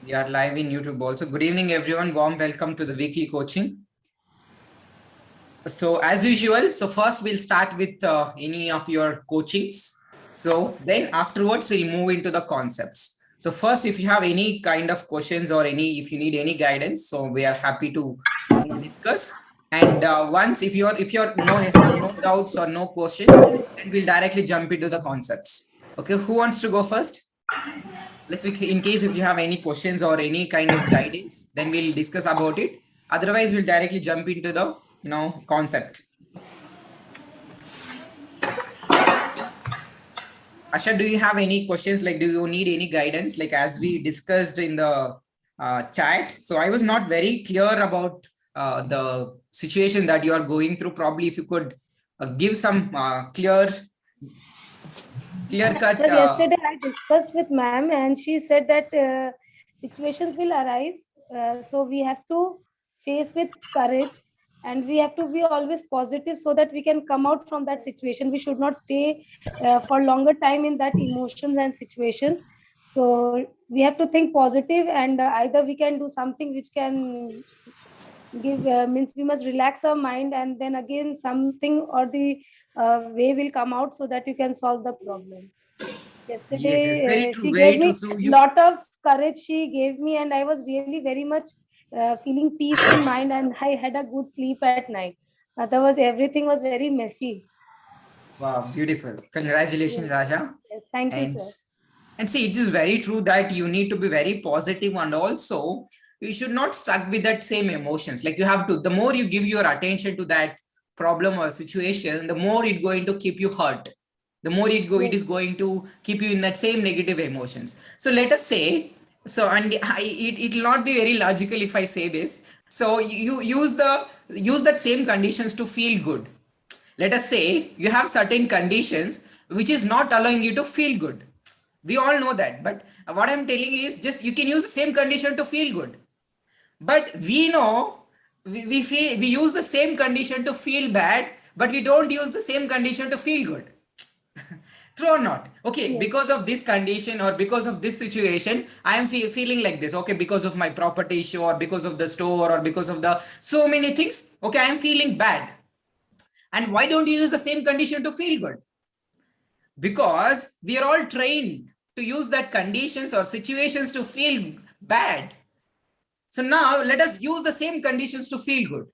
We are live in YouTube also. Good evening, everyone. Warm welcome to the weekly coaching. So as usual, so first we'll start with any of your coachings. So then afterwards we'll move into the concepts. So first, if you have any kind of questions or if you need any guidance, so we are happy to discuss. And once if you're no have no doubts or no questions, then we'll directly jump into the concepts. Okay, who wants to go first? In case if you have any questions or any kind of guidance, then we'll discuss about it. Otherwise, we'll directly jump into the concept. Asha, do you have any questions? Like, do you need any guidance? Like, as we discussed in the chat, so I was not very clear about the situation that you are going through. Probably, if you could give some clear cut. Sir, yesterday I discussed with ma'am and she said that situations will arise. So we have to face with courage and we have to be always positive so that we can come out from that situation. We should not stay for longer time in that emotions and situations. So we have to think positive and either we can do something which can give means we must relax our mind and then again something or the way will come out so that you can solve the problem. Yes, yes, very Yesterday, true, she very gave true. me So lot of courage. She gave me, and I was really very much feeling peace in mind, and I had a good sleep at night. Otherwise, everything was very messy. wow, beautiful. Congratulations, Yes, Asha. yes. Thank you, And sir. and see, it is very true that you need to be very positive, and also you should not stuck with that same emotions. Like you have to, the more you give your attention to that problem or situation, the more it going to keep you hurt. The more it Yes, is going to keep you in that same negative emotions. So let us say, so and it will not be very logical if I say this. So you use that same conditions to feel good. Let us say you have certain conditions which is not allowing you to feel good. We all know that, but what I'm telling you is just you can use the same condition to feel good. But we know we use the same condition to feel bad, but we don't use the same condition to feel good. True or not? Okay, yes, because of this condition or because of this situation, I am feeling like this. Okay, because of my property issue or because of the store or because of the so many things. Okay, I am feeling bad. And why don't you use the same condition to feel good? Because we are all trained to use that conditions or situations to feel bad. So now let us use the same conditions to feel good.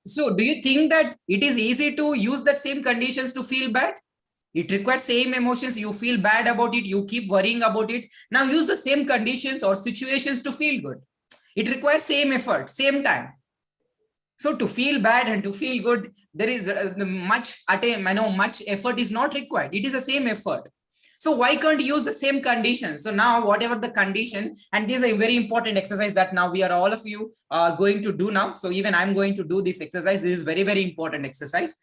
So do you think that it is easy to use that same conditions to feel bad? It requires same emotions. You feel bad about it. You keep worrying about it. Now use the same conditions or situations to feel good. It requires same effort, same time. So to feel bad and to feel good, there is much effort is not required. It is the same effort. So why can't you use the same conditions? So now whatever the condition, and this is a very important exercise that now we are all of you are going to do now. So even I'm going to do this exercise. This is very, very important exercise.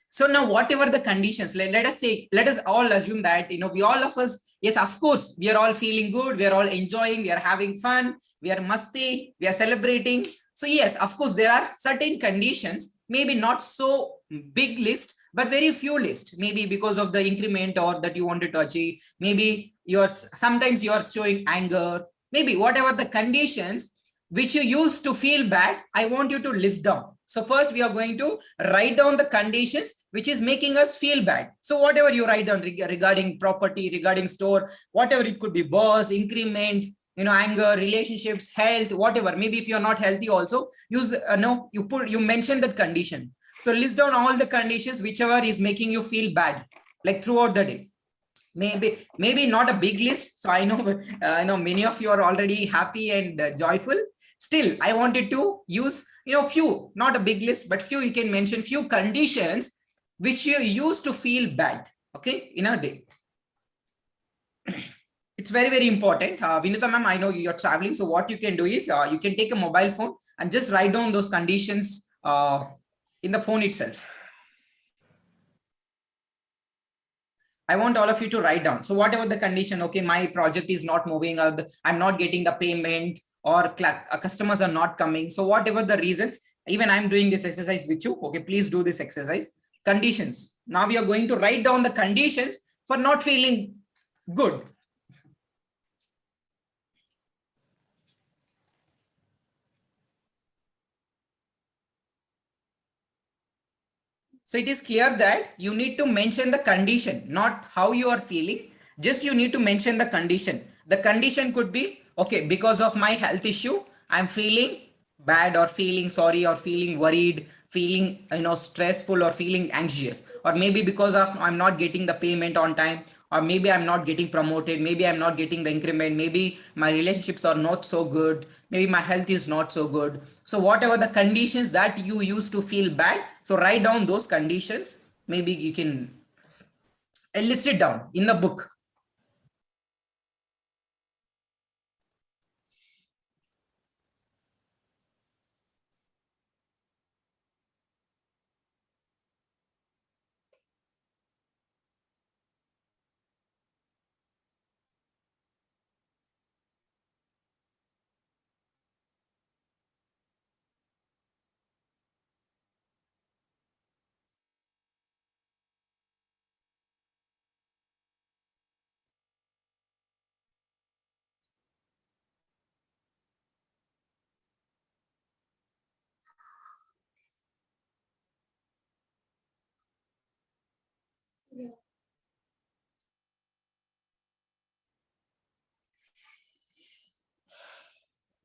So now whatever the conditions, let us say, let us all assume that, we all of us, yes, of course, we are all feeling good. We are all enjoying. We are having fun. We are masti. We are celebrating. So yes, of course, there are certain conditions, maybe not so big list, but very few list, maybe because of the increment or that you wanted to achieve. Maybe sometimes you're showing anger, maybe whatever the conditions which you use to feel bad, I want you to list down. So first we are going to write down the conditions which is making us feel bad. So whatever you write down regarding property, regarding store, whatever it could be, boss, increment, anger, relationships, health, whatever. Maybe if you're not healthy also, use no, you mention that condition. So list down all the conditions whichever is making you feel bad, like throughout the day. Maybe not a big list. So I know many of you are already happy and joyful. Still, I wanted to use few, not a big list, but few. You can mention few conditions which you use to feel bad, okay, in a day. It's very, very important. Vinita ma'am, I know you're traveling, so what you can do is you can take a mobile phone and just write down those conditions in the phone itself. I want all of you to write down. So whatever the condition, okay, my project is not moving, I'm not getting the payment, or customers are not coming. So whatever the reasons, even I'm doing this exercise with you. Okay, please do this exercise. Conditions. Now we are going to write down the conditions for not feeling good. So it is clear that you need to mention the condition, not how you are feeling. Just you need to mention the condition. The condition could be, okay, because of my health issue, I'm feeling bad or feeling sorry or feeling worried, feeling, stressful or feeling anxious. Or maybe because of I'm not getting the payment on time, or maybe I'm not getting promoted, maybe I'm not getting the increment, maybe my relationships are not so good, maybe my health is not so good. So whatever the conditions that you used to feel bad, so write down those conditions. Maybe you can list it down in the book.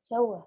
क्या हुआ?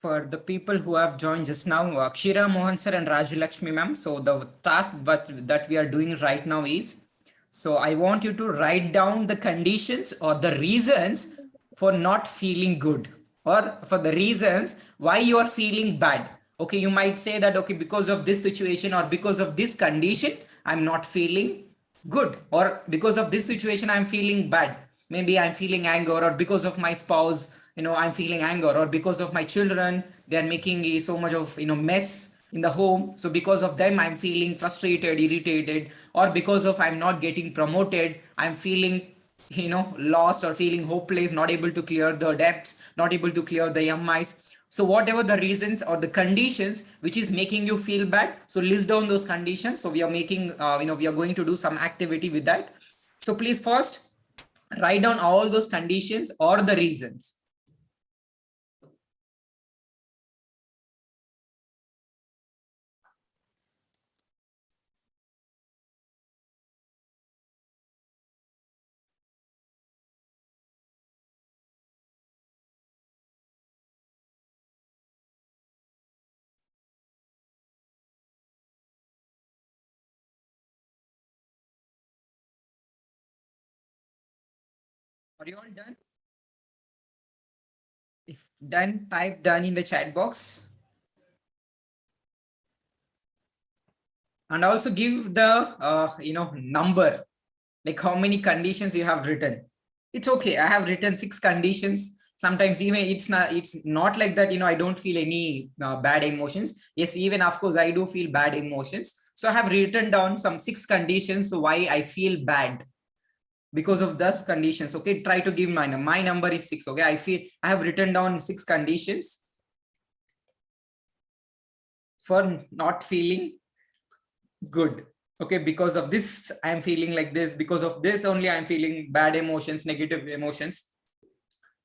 For the people who have joined just now, Akshira, Mohan sir, and Rajulakshmi ma'am. So the task that we are doing right now is, so I want you to write down the conditions or the reasons for not feeling good, or for the reasons why you are feeling bad. Okay, you might say that, okay, because of this situation or because of this condition, I'm not feeling good, or because of this situation I'm feeling bad. Maybe I'm feeling anger, or because of my spouse, I'm feeling anger, or because of my children, they're making so much of mess in the home, so because of them I'm feeling frustrated, irritated, or because of I'm not getting promoted, I'm feeling lost or feeling hopeless, not able to clear the debts, not able to clear the MIs. So whatever the reasons or the conditions which is making you feel bad, so list down those conditions. So we are making we are going to do some activity with that. So please first write down all those conditions or the reasons. Are you all done? If done, type done in the chat box. And also give the number, like how many conditions you have written. It's okay, I have written 6 conditions. Sometimes even it's not like that, I don't feel any bad emotions. Yes, even of course I do feel bad emotions. So I have written down some 6 conditions why I feel bad because of those conditions. Okay, try to give my number is 6. Okay, I have written down 6 conditions for not feeling good. Okay, because of this I'm feeling like this, because of this only I'm feeling bad emotions, negative emotions.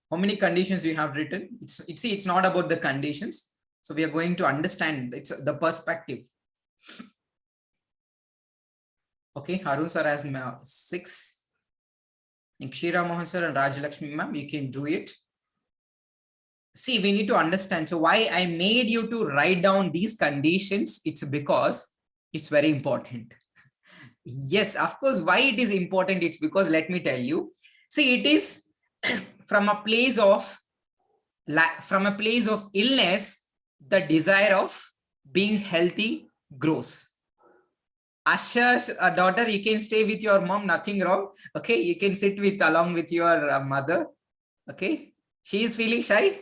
How many conditions you have written? It's not about the conditions, so we are going to understand it's the perspective. Okay, Harun sir has 6, Nikshira, Mohan sir, and Rajalakshmi ma'am, you can do it. See, we need to understand, so why I made you to write down these conditions, it's because it's very important. Yes, of course, why it is important, it's because, let me tell you, see, it is from a place of illness, the desire of being healthy grows. Asha's daughter, you can stay with your mom, nothing wrong. Okay, you can sit with along with your mother. Okay, she is feeling shy.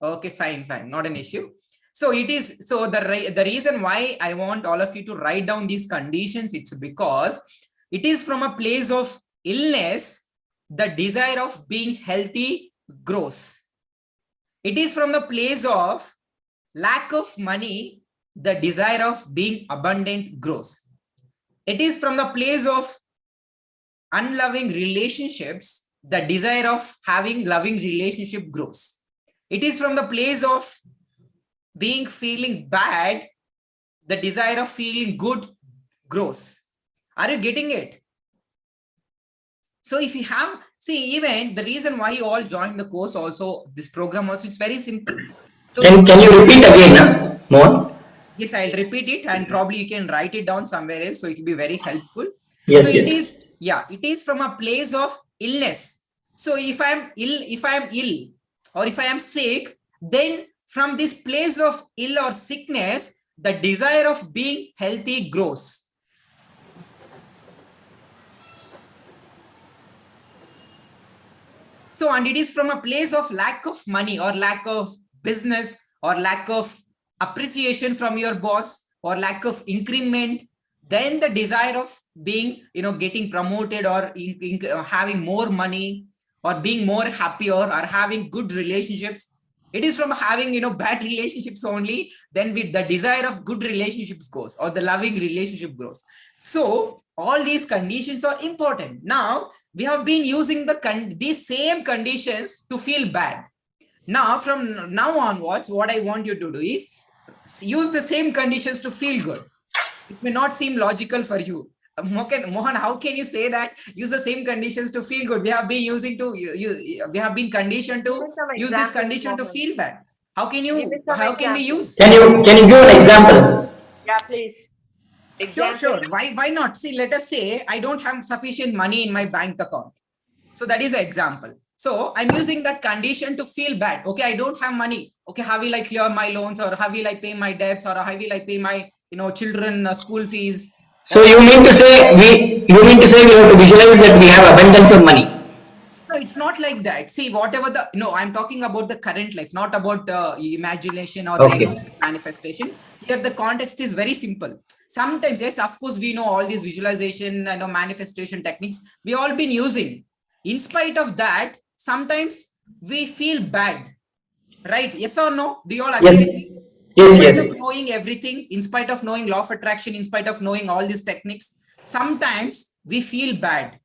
Okay, fine, not an issue. So it is, so the reason why I want all of you to write down these conditions, it's because it is from a place of illness, the desire of being healthy grows. It is from the place of lack of money, the desire of being abundant grows. It is from the place of unloving relationships, the desire of having loving relationship grows. It is from the place of being feeling bad, the desire of feeling good grows. Are you getting it? So if you have, see, even the reason why you all joined the course also, this program also, it's very simple. So can you repeat again, Mohan? Yes, I'll repeat it, and probably you can write it down somewhere else, so it will be very helpful. Yes, so it yes. is, yeah, it is from a place of illness. So if I'm ill, or if I am sick, then from this place of ill or sickness, the desire of being healthy grows. So, and it is from a place of lack of money, or lack of business, or lack of appreciation from your boss, or lack of increment, then the desire of being, getting promoted, or having more money, or being more happier, or having good relationships. It is from having, bad relationships only, then with the desire of good relationships goes, or the loving relationship grows. So all these conditions are important. Now we have been using these same conditions to feel bad. Now, from now onwards, what I want you to do is use the same conditions to feel good. It may not seem logical for you. Mohan, how can you say that use the same conditions to feel good? We have been conditioned to use this condition to feel bad. How can Give me some how can we examples. use? Can you give an example? Yeah, please. Example. Sure. Why not? See, let us say I don't have sufficient money in my bank account. So that is an example. So I'm using that condition to feel bad. Okay, I don't have money. Okay, how will I clear my loans, or how will I pay my debts, or how will I pay my children school fees? So you mean to say we have to visualize that we have abundance of money. No, it's not like that. See, whatever no, I'm talking about the current life, not about imagination or the Okay. emotional manifestation. Here, the context is very simple. Sometimes, yes, of course, we know all these visualization and manifestation techniques we all been using. In spite of that, sometimes we feel bad, right? Yes or no? Do you all agree Yes. with me? Yes. In spite Yes. of knowing everything, in spite of knowing law of attraction, in spite of knowing all these techniques, sometimes we feel bad.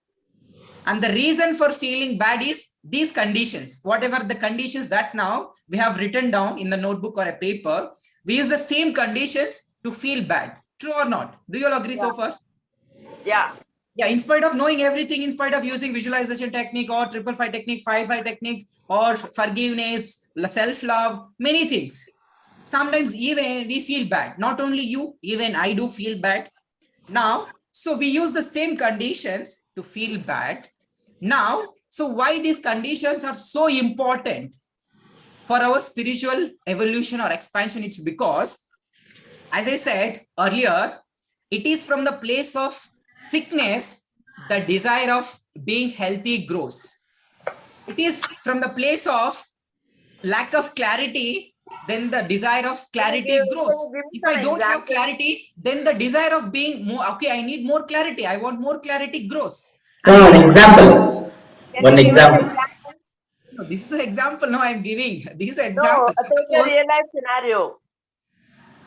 And the reason for feeling bad is these conditions, whatever the conditions that now we have written down in the notebook or a paper, we use the same conditions to feel bad. True or not? Do you all agree so far? Yeah. Yeah, in spite of knowing everything, in spite of using visualization technique or 555 technique, 5 technique, or forgiveness, self-love, many things. Sometimes even we feel bad. Not only you, even I do feel bad. Now, so we use the same conditions to feel bad. Now, so why these conditions are so important for our spiritual evolution or expansion? It's because, as I said earlier, it is from the place of sickness, the desire of being healthy grows. It is from the place of lack of clarity, then the desire of clarity grows. Can you give me If I some don't have examples? clarity, then the desire of being more, okay, I need more clarity. I want more clarity grows. No, And an this, example. Can One you give us example. example? no, this is an example. No, I'm giving. This is an No, example. So take a suppose real life scenario.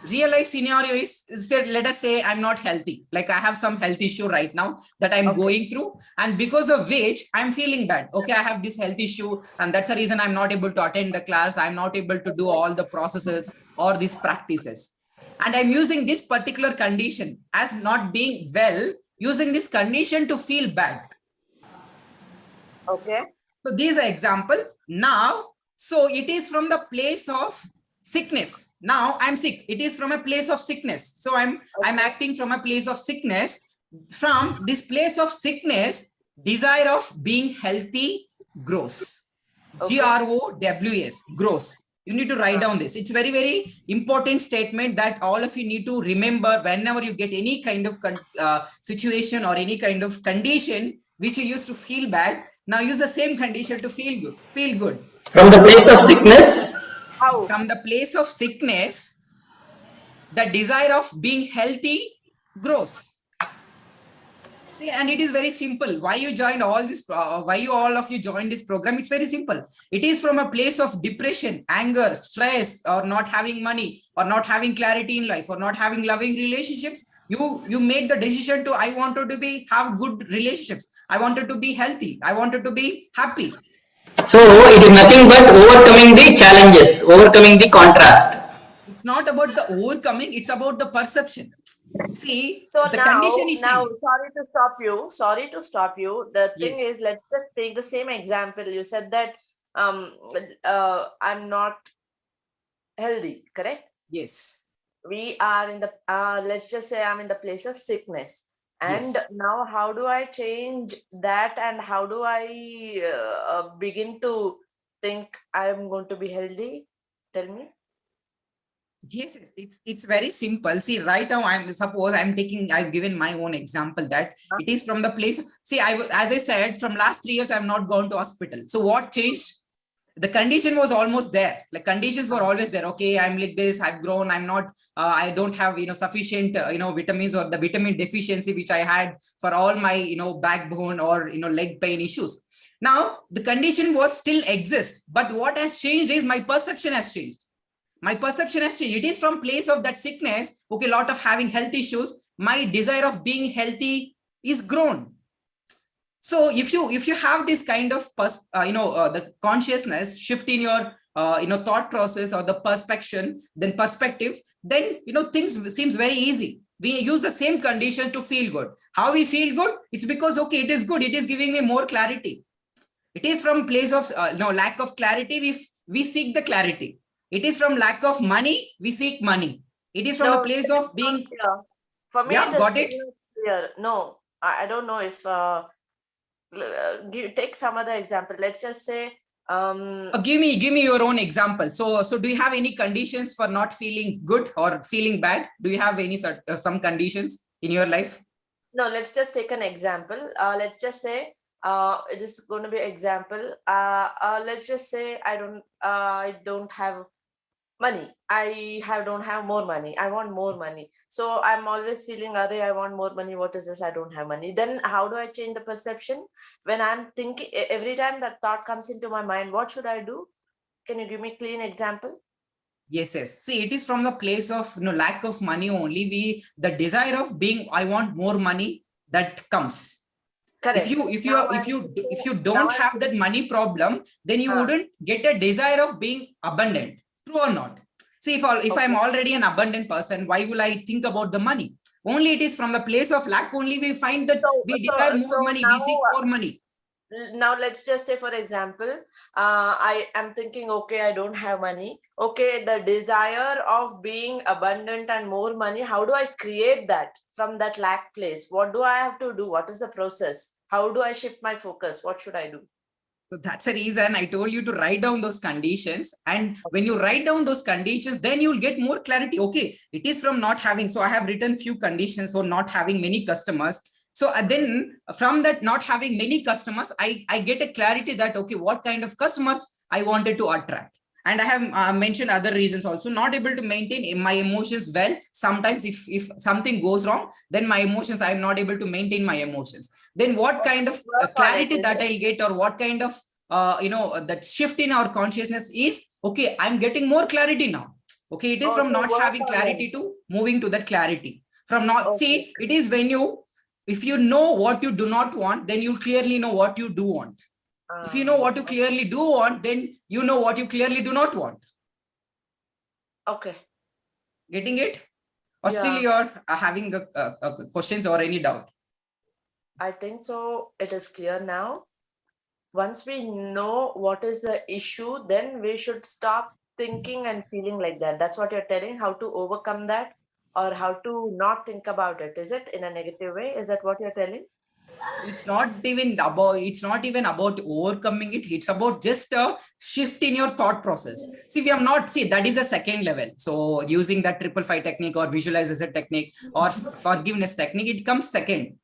real life scenario is, let us say I'm not healthy, like I have some health issue right now that I'm going through, and because of which I'm feeling bad. Okay, I have this health issue, and that's the reason I'm not able to attend the class, I'm not able to do all the processes or these practices, and I'm using this particular condition as not being well, using this condition to feel bad. Okay. So these are example. Now, so it is from the place of sickness. Now I'm sick. It is from a place of sickness. So I'm acting from a place of sickness. From this place of sickness, desire of being healthy grows. GROWS, grows. You need to write down this. It's very, very important statement that all of you need to remember whenever you get any kind of situation or any kind of condition which you used to feel bad. Now use the same condition to feel good. Feel good. From the place of sickness. How? From the place of sickness, the desire of being healthy grows. And it is very simple. Why you joined all this? Why you all of you joined this program? It's very simple. It is from a place of depression, anger, stress, or not having money, or not having clarity in life, or not having loving relationships. You made the decision to, I wanted to have good relationships. I wanted to be healthy. I wanted to be happy. So it is nothing but overcoming the challenges, overcoming the contrast. It's not about the overcoming. It's about the perception. See, So the condition is now, same. sorry to stop you. Sorry to stop you. The thing Yes. is, let's just take the same example. You said that I'm not healthy, correct? Yes. We are in the let's just say I'm in the place of sickness, and Yes. now how do I change that, and how do I begin to think I'm going to be healthy? Tell me. Yes, it's very simple. See, right now I've given my own example that it is from the place. See, as I said, from last 3 years I've not gone to hospital. So what changed? The condition was almost there. Like conditions were always there. Okay, I'm like this. I've grown. I'm not. I don't have sufficient vitamins, or the vitamin deficiency which I had for all my backbone or leg pain issues. Now the condition was still exist, but what has changed is my perception has changed. My perception has changed. It is from place of that sickness. Okay, a lot of having health issues. My desire of being healthy is grown. So if you have this kind of the consciousness shift in your thought process or the perspective, then things seems very easy. We use the same condition to feel good. How we feel good? It's because okay, it is good. It is giving me more clarity. It is from place of lack of clarity. We seek the clarity. It is from lack of money, we seek money. It is from the No, place it is of not being, clear. For me, yeah, it is got still it? not clear. No, I don't know if take some other example. Let's just say Give me your own example. So do you have any conditions for not feeling good or feeling bad? Do you have any some conditions in your life? no, let's just take an example. Let's just say it is going to be example. Let's just say I don't have money. Don't have more money. I want more money. So I'm always feeling, Array, I want more money. What is this? I don't have money. Then how do I change the perception? When I'm thinking, every time that thought comes into my mind, what should I do? Can you give me a clean example? Yes, yes. See, it is from the place of lack of money only. The desire of being, I want more money, that comes. Correct. If you don't have that money problem, then you wouldn't get a desire of being abundant. True or not? See, if I'm already an abundant person, why will I think about the money? Only it is from the place of lack only we find that we desire more money, we seek more money. Now let's just say, for example, I am thinking, okay, I don't have money. Okay, the desire of being abundant and more money, how do I create that from that lack place? What do I have to do? What is the process? How do I shift my focus? What should I do? So that's the reason I told you to write down those conditions. And when you write down those conditions, then you'll get more clarity. Okay, it is from not having. So I have written few conditions for not having many customers. So then from that not having many customers, I get a clarity that, okay, what kind of customers I wanted to attract. And I have mentioned other reasons also. Not able to maintain my emotions well. Sometimes if something goes wrong, then my emotions, I am not able to maintain my emotions. Then what kind of clarity that I'll get, or what kind of that shift in our consciousness is, okay, I'm getting more clarity now. Okay, it is from not having clarity to moving to that clarity. From not, see, it is when if you know what you do not want, then you clearly know what you do want. If you know what you clearly do want, then you know what you clearly do not want. Okay. Getting it? Or still you're having questions or any doubt? I think so. It is clear now. Once we know what is the issue, then we should stop thinking and feeling like that. That's what you're telling, how to overcome that, or how to not think about it. Is it in a negative way? Is that what you're telling? It's not even about overcoming it. It's about just a shift in your thought process. See, that is a second level. So using that 555 technique or visualization technique or forgiveness technique, it comes second.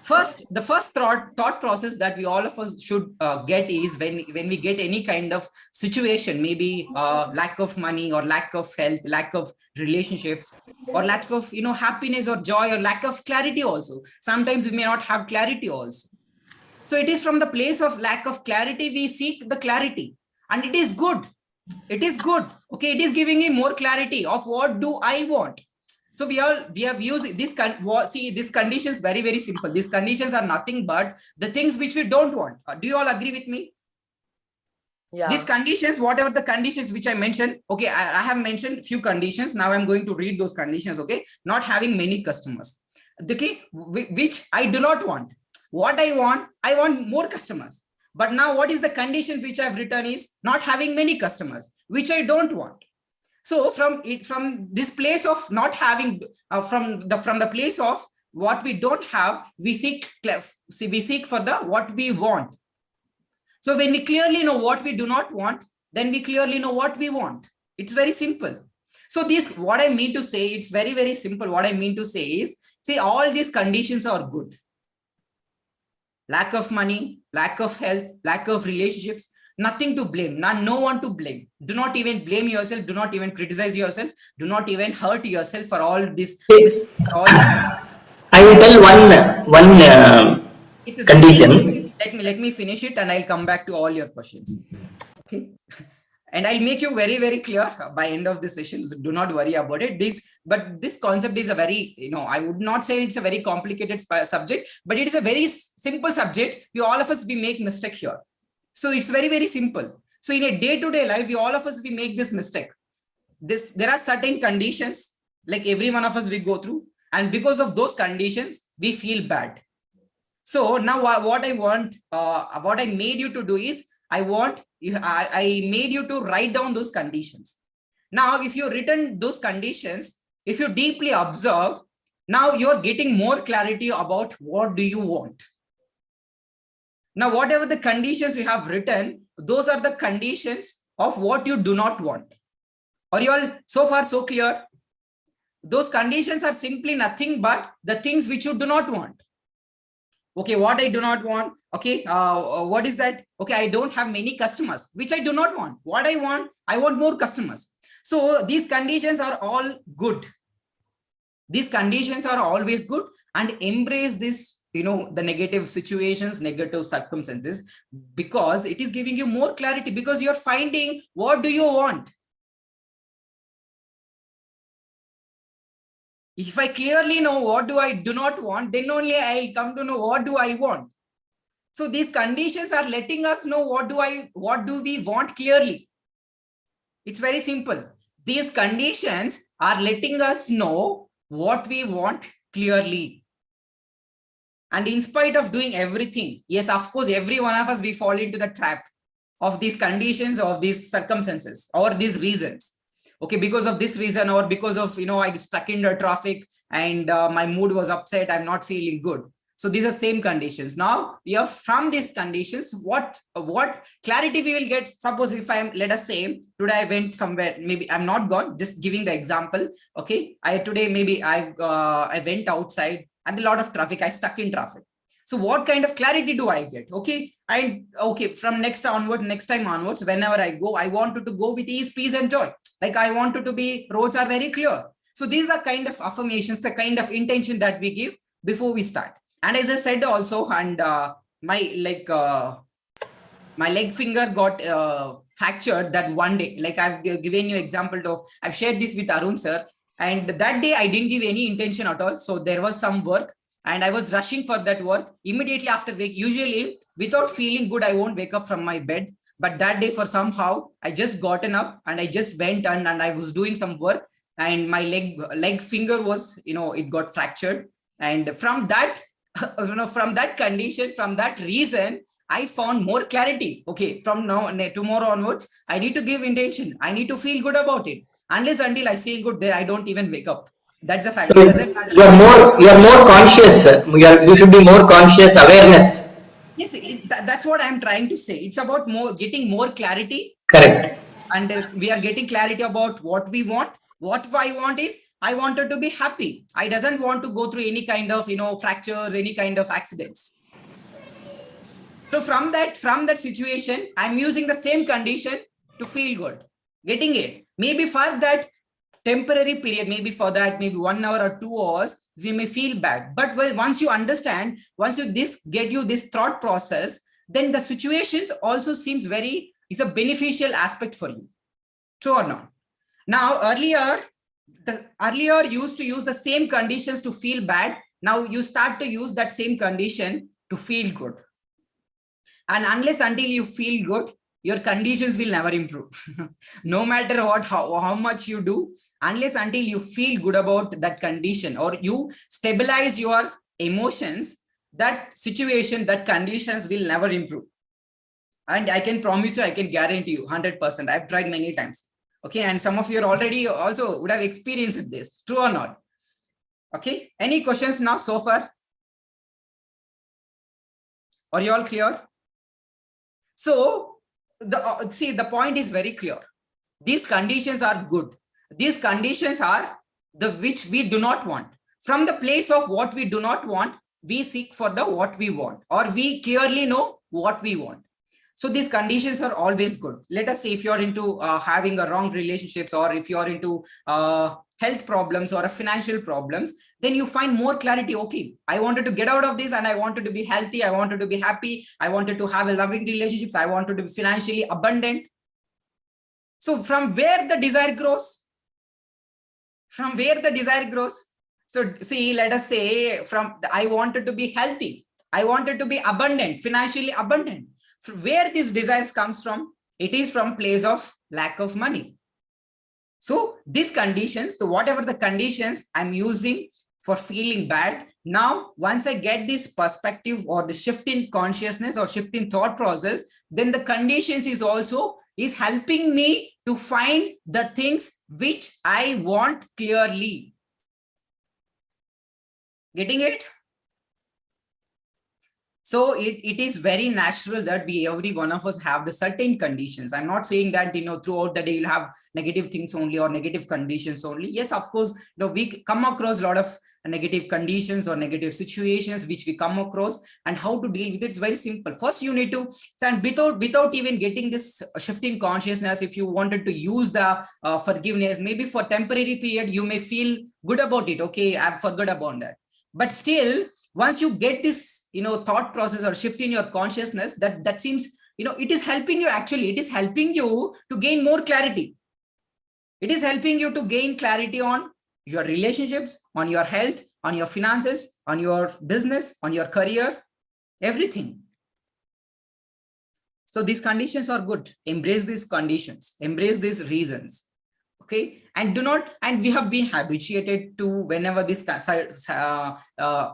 The first thought process that we all of us should get is when we get any kind of situation, maybe lack of money or lack of health, lack of relationships, or lack of happiness or joy, or lack of clarity also. Sometimes we may not have clarity also. So it is from the place of lack of clarity we seek the clarity, and it is good. It is good. Okay, it is giving me more clarity of what do I want. So we have used this. See, these conditions very simple. These conditions are nothing but the things which we don't want. Do you all agree with me? Yeah. These conditions, whatever the conditions which I mentioned, okay, I have mentioned few conditions. Now I'm going to read those conditions. Okay, not having many customers. Okay, which I do not want. What I want more customers. But now what is the condition which I've written is not having many customers, which I don't want. So from this place of not having, from the place of what we don't have, we seek for the what we want. So when we clearly know what we do not want, then we clearly know what we want. It's very simple. So what I mean to say, it's very simple. What I mean to say is, see, all these conditions are good. Lack of money, lack of health, lack of relationships, nothing to blame, no one to blame. Do not even blame yourself. Do not even criticize yourself. Do not even hurt yourself for all this. I will tell one condition. Let me finish it and I'll come back to all your questions. Okay. And I'll make you very clear by end of this session. So do not worry about it. But this concept is a very, I would not say it's a very complicated subject, but it is a very simple subject. All of us, we make mistake here. So it's very simple. So in a day-to-day life, all of us, we make this mistake. There are certain conditions, like every one of us we go through. And because of those conditions, we feel bad. So now what I want, what I made you to do is, I made you to write down those conditions. Now, if you written those conditions, if you deeply observe, now you're getting more clarity about what do you want. Now, whatever the conditions we have written, those are the conditions of what you do not want. Are you all so far so clear? Those conditions are simply nothing but the things which you do not want. Okay, what I do not want. Okay, what is that? Okay, I don't have many customers, which I do not want. What I want more customers. So these conditions are all good. These conditions are always good, and embrace this, the negative situations, negative circumstances, because it is giving you more clarity, because you're finding what do you want. If I clearly know what do not want, then only I'll come to know what do I want. So these conditions are letting us know what do we want clearly. It's very simple. These conditions are letting us know what we want clearly. And in spite of doing everything, yes, of course, every one of us, we fall into the trap of these conditions, of these circumstances, or these reasons. Okay, because of this reason, or because of, I stuck in the traffic and my mood was upset, I'm not feeling good. So these are same conditions. Now we are from these conditions, what clarity we will get. Suppose if let us say today I went somewhere, maybe I'm not gone, just giving the example. Okay, today maybe I went outside and a lot of traffic, I stuck in traffic. So what kind of clarity do I get? Okay, from next time onwards, whenever I go, I wanted to go with ease, peace and joy. Like I wanted to be, roads are very clear. So these are kind of affirmations, the kind of intention that we give before we start. And as I said also, and my leg finger got fractured that one day. Like I've given you example of, I've shared this with Arun sir. And that day I didn't give any intention at all. So there was some work and I was rushing for that work. Immediately after wake, usually without feeling good, I won't wake up from my bed. But that day for somehow, I just gotten up and I just went and I was doing some work, and my leg finger was, it got fractured. And from that, from that condition, from that reason, I found more clarity. Okay, from now, tomorrow onwards, I need to give intention. I need to feel good about it. Unless until I feel good, there I don't even wake up. That's the fact. So you're more conscious. You should be more conscious awareness. Yes, that's what I'm trying to say. It's about getting more clarity. Correct. And we are getting clarity about what we want. What I want is, I wanted to be happy. I doesn't want to go through any kind of, fractures, any kind of accidents. So from that situation, I'm using the same condition to feel good, getting it. Maybe for that temporary period, maybe 1 hour or 2 hours, we may feel bad. But once you understand, once you get you this thought process, then the situations also seems is a beneficial aspect for you. True or not? Now, earlier used to use the same conditions to feel bad. Now you start to use that same condition to feel good. And unless until you feel good, your conditions will never improve. No matter what, how much you do, unless until you feel good about that condition, or you stabilize your emotions, that situation, that conditions will never improve. And I can promise you, I can guarantee you 100%. I've tried many times. Okay, and some of you are already also would have experienced this. True or not? Okay, any questions now so far? Are you all clear? So the point is very clear. These conditions are good. These conditions are the which we do not want. From the place of what we do not want, we seek for the what we want, or we clearly know what we want. So these conditions are always good. Let us say if you're into having a wrong relationships, or if you're into health problems or financial problems, then you find more clarity. Okay, I wanted to get out of this, and I wanted to be healthy. I wanted to be happy. I wanted to have a loving relationships. I wanted to be financially abundant. So from where the desire grows? From where the desire grows? So see, let us say I wanted to be healthy. I wanted to be abundant, financially abundant. Where these desires comes from? It is from place of lack of money. So these conditions, whatever the conditions I'm using for feeling bad, now once I get this perspective or the shift in consciousness or shift in thought process, then the conditions is helping me to find the things which I want clearly. Getting it? So it is very natural that every one of us have the certain conditions. I'm not saying that, throughout the day you'll have negative things only or negative conditions only. Yes, of course, we come across a lot of negative conditions or negative situations which we come across, and how to deal with it is very simple. First, you need to, and without even getting this shift in consciousness, if you wanted to use the forgiveness, maybe for temporary period, you may feel good about it. Okay, I've forgot about that. But still, once you get this thought process or shift in your consciousness, that seems it is helping you. Actually, it is helping you to gain more clarity. It is helping you to gain clarity on your relationships, on your health, on your finances, on your business, on your career, everything. So these conditions are good. Embrace these conditions, embrace these reasons. Okay, and we have been habituated to, whenever these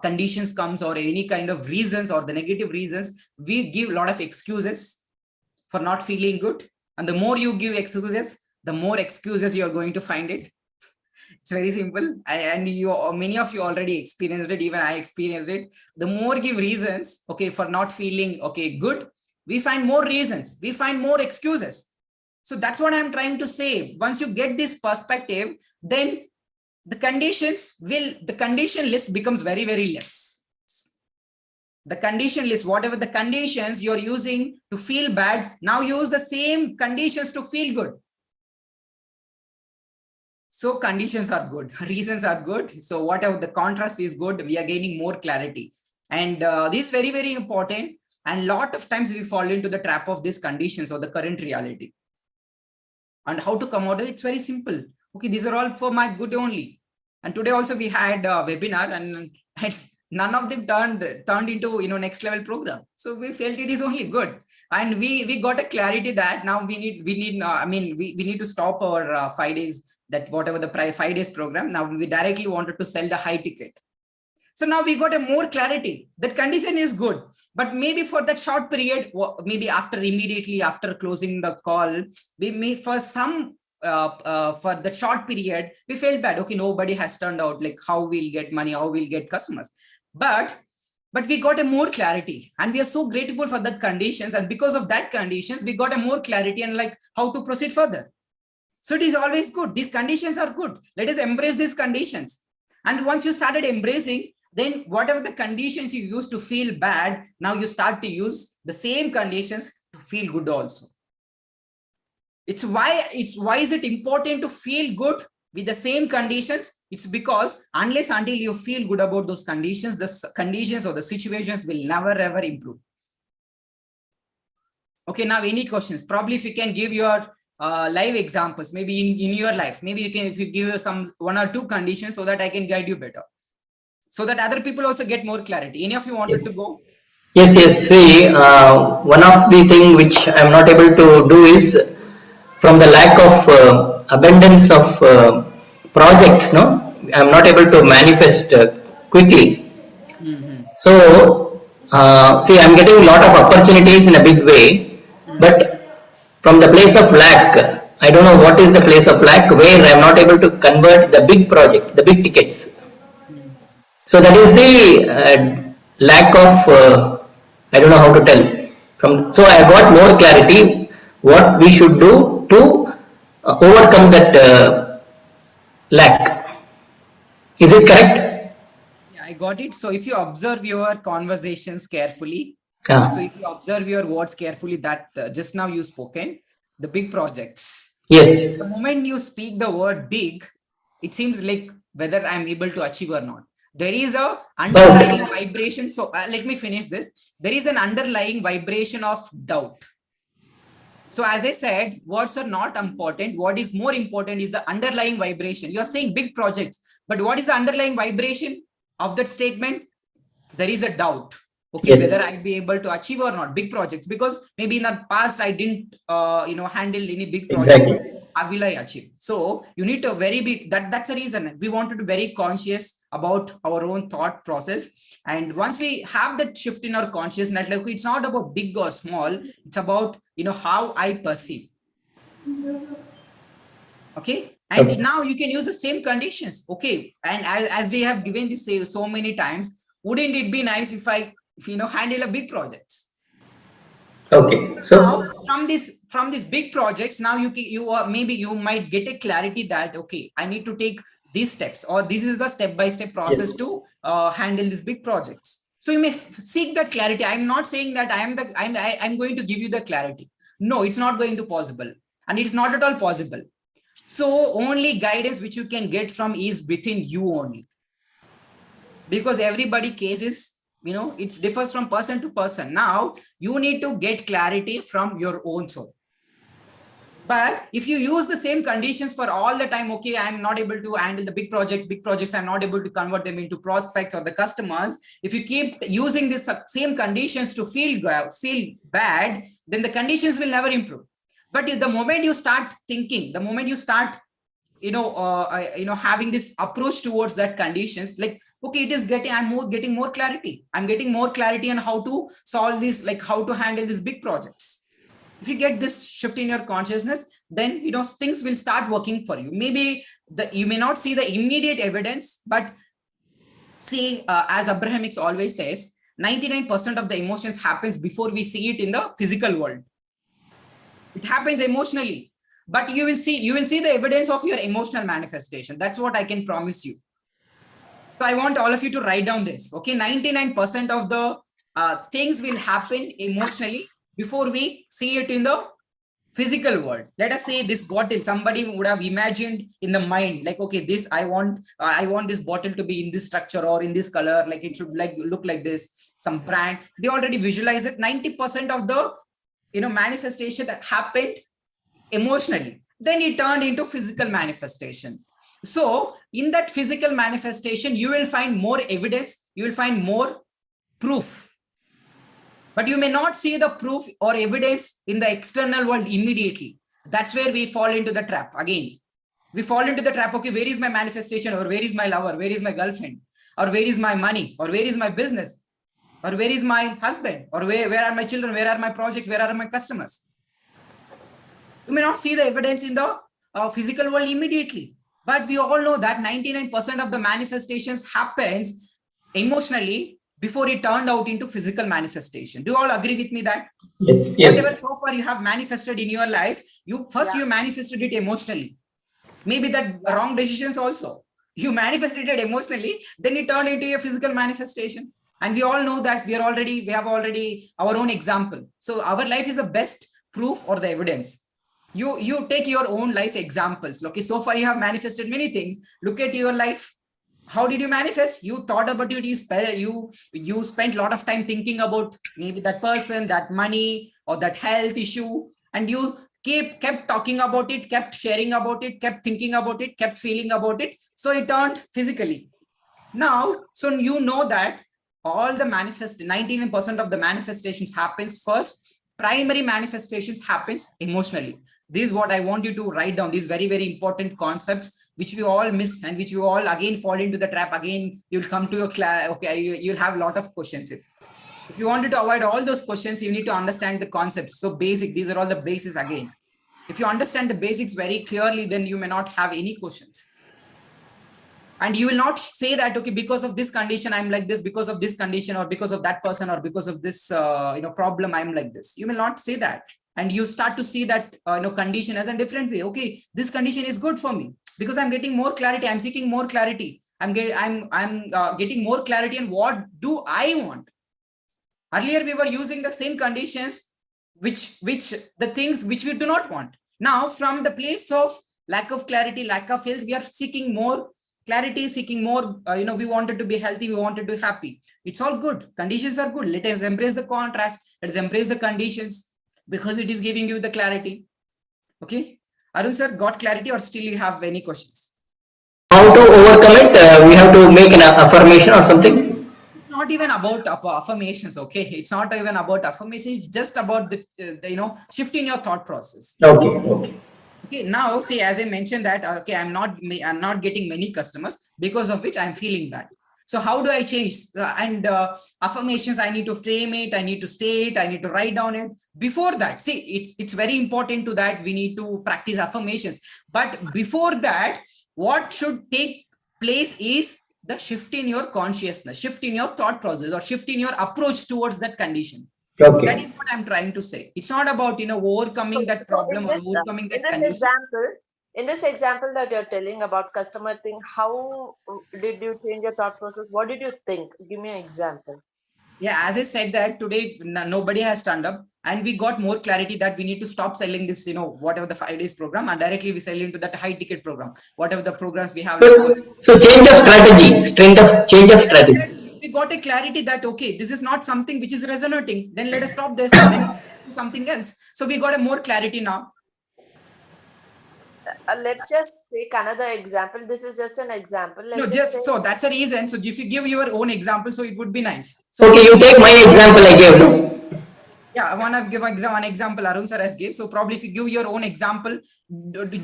conditions comes or any kind of reasons or the negative reasons, we give a lot of excuses for not feeling good. And the more you give excuses, the more excuses you're going to find it. It's very simple. Many of you already experienced it. Even I experienced it. The more give reasons, okay, for not feeling good, we find more reasons, we find more excuses. So that's what I'm trying to say. Once you get this perspective, then the condition list becomes very, very less. The condition list, whatever the conditions you're using to feel bad, now use the same conditions to feel good. So conditions are good, reasons are good. So whatever the contrast is good, we are gaining more clarity. And this is very, very important. And a lot of times we fall into the trap of these conditions or the current reality. And how to come out of it? It's very simple. Okay, these are all for my good only. And today also we had a webinar, and none of them turned into next level program. So we felt it is only good, and we got a clarity that now we need to stop our 5 days, that whatever the 5 days program. Now we directly wanted to sell the high ticket. So now we got a more clarity that condition is good, but maybe for that short period, maybe immediately after closing the call, we may for some for the short period, we felt bad. Okay, nobody has turned out, like how we'll get money, how we'll get customers. But we got a more clarity, and we are so grateful for that conditions. And because of that conditions, we got a more clarity and like how to proceed further. So it is always good. These conditions are good. Let us embrace these conditions. And once you started embracing, then whatever the conditions you used to feel bad, now you start to use the same conditions to feel good also. Why is it important to feel good with the same conditions? It's because unless until you feel good about those conditions, the conditions or the situations will never ever improve. Okay, now any questions? Probably if you can give your live examples, maybe in your life, maybe you can, if you give some 1 or 2 conditions, so that I can guide you better, so that other people also get more clarity. Any of you wanted to go? Yes. See, one of the thing which I'm not able to do is, from the lack of abundance of projects, no, I'm not able to manifest quickly. So, see, I'm getting a lot of opportunities in a big way, but from the place of lack, I don't know what is the place of lack where I'm not able to convert the big project, the big tickets. So that is the lack of, I don't know how to tell. So I got more clarity what we should do to overcome that lack. Is it correct? Yeah, I got it. So if you observe your conversations carefully, Yeah. so if you observe your words carefully, that just now you spoken, the big projects. Yes. The moment you speak the word big, it seems like whether I'm able to achieve or not. There is a underlying vibration. So let me finish this. There is an underlying vibration of doubt. So as I said, words are not important. What is more important is the underlying vibration. You're saying big projects, but what is the underlying vibration of that statement? There is a doubt. Okay, Yes. whether I'll be able to achieve or not big projects, because maybe in the past I didn't handle any big projects. Exactly. How will I achieve? So you need to very big, that's a reason we want to be very conscious about our own thought process. And once we have that shift in our consciousness, like it's not about big or small, it's about how I perceive. Okay, And now you can use the same conditions. Okay. And as we have given this say so many times, wouldn't it be nice if I, handle a big projects? Okay. Now So from these big projects, now you are, maybe you might get a clarity that, okay, I need to take these steps, or this is the step-by-step process yes. to handle these big projects. So you may seek that clarity. I'm not saying that I'm going to give you the clarity. No, it's not going to possible, and it's not at all possible. So only guidance which you can get from is within you only, because everybody case is, it differs from person to person. Now you need to get clarity from your own soul. But if you use the same conditions for all the time, okay, I'm not able to handle the big projects, I'm not able to convert them into prospects or the customers. If you keep using this same conditions to feel bad, then the conditions will never improve. But the moment you start thinking, the moment you start, having this approach towards that conditions, like, okay, I'm getting more clarity. I'm getting more clarity on how to solve this, like how to handle these big projects. If you get this shift in your consciousness, then things will start working for you. Maybe you may not see the immediate evidence, but see, as Abrahamics always says, 99% of the emotions happens before we see it in the physical world. It happens emotionally, but you will see the evidence of your emotional manifestation. That's what I can promise you. So I want all of you to write down this. Okay, 99% of the things will happen emotionally before we see it in the physical world. Let us say this bottle, somebody would have imagined in the mind, like, okay, this I want this bottle to be in this structure or in this color, like it should look like this, some brand. They already visualize it. 90% of the manifestation that happened emotionally, then it turned into physical manifestation. So in that physical manifestation, you will find more evidence, you will find more proof, but you may not see the proof or evidence in the external world immediately. That's where we fall into the trap again. We fall into the trap. Okay, where is my manifestation, or where is my lover, where is my girlfriend, or where is my money, or where is my business, or where is my husband, or where are my children, where are my projects, where are my customers? You may not see the evidence in the physical world immediately, but we all know that 99% of the manifestations happens emotionally before it turned out into physical manifestation. Do you all agree with me that? Yes. Whatever Yes. so far you have manifested in your life, you manifested it emotionally. Maybe that wrong decisions also. You manifested it emotionally, then it turned into a physical manifestation. And we all know that we have already our own example. So our life is the best proof or the evidence. You take your own life examples. Okay, so far you have manifested many things. Look at your life. How did you manifest? You thought about it. You spent a lot of time thinking about maybe that person, that money, or that health issue, and you kept talking about it, kept sharing about it, kept thinking about it, kept feeling about it. So it turned physically. Now, so you know that all the 99% of the manifestations happens first. Primary manifestations happens emotionally. This is what I want you to write down. These very, very important concepts which we all miss, and which you all again fall into the trap. Again, you'll come to your class. Okay, you'll have a lot of questions. If you wanted to avoid all those questions, you need to understand the concepts. So basic, these are all the bases again. If you understand the basics very clearly, then you may not have any questions. And you will not say that, okay, because of this condition, I'm like this, because of this condition, or because of that person, or because of this, problem, I'm like this. You will not say that. And you start to see that, condition as a different way. Okay, this condition is good for me because I'm getting more clarity. I'm seeking more clarity. I'm getting more clarity on what do I want. Earlier, we were using the same conditions, which the things which we do not want. Now, from the place of lack of clarity, lack of health, we are seeking more clarity, seeking more, we wanted to be healthy, we wanted to be happy. It's all good. Conditions are good. Let us embrace the contrast. Let us embrace the conditions because it is giving you the clarity. Okay. Arun sir, got clarity, or still you have any questions? How to overcome it? We have to make an affirmation or something. It's not even about affirmations. Okay. It's not even about affirmation. It's just about the shift in your thought process. Okay. Okay. Okay, now see, as I mentioned that, okay, I'm not getting many customers, because of which I'm feeling bad. So how do I change? And affirmations, I need to frame it, I need to state, I need to write down it. Before that, see, it's very important to that we need to practice affirmations. But before that, what should take place is the shift in your consciousness, shift in your thought process, or shift in your approach towards that condition. That is Okay. what I'm trying to say. It's not about, overcoming that So problem or overcoming in that this condition. in this example that you're telling about customer thing, how did you change your thought process? What did you think? Give me an example. Yeah, as I said that today nobody has turned up, and we got more clarity that we need to stop selling this, whatever the 5 days program, and directly we sell into that high ticket program, whatever the programs we have, like for. So change of strategy, change of As I strategy. said, we got a clarity that okay, this is not something which is resonating. Then let us stop this. Then do something else. So we got a more clarity now. Let's just take another example. This is just an example. No, Let's just say, just so that's a reason. So if you give your own example, so it would be nice. So Okay, you take my example I gave, no? yeah, I want to give one example Arun sir has gave. So probably if you give your own example,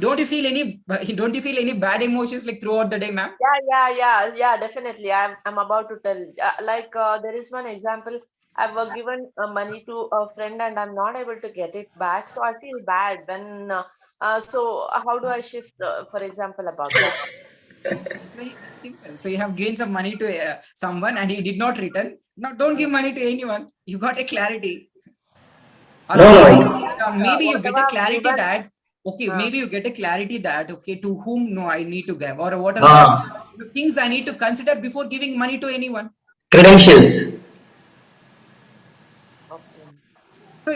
don't you feel any bad emotions like throughout the day, ma'am? yeah, definitely. I'm about to tell. There is one example. I've given money to a friend and I'm not able to get it back. So I feel bad when. So how do I shift? For example, about that. It's very simple. So you have given some money to someone and he did not return. Now don't give money to anyone. You got a clarity. Or No, maybe you get Whatever a I've clarity given, that, okay, maybe you get a clarity that, okay, to whom no, I need to give, or what are Ah, the things that I need to consider before giving money to anyone. credentials. okay. So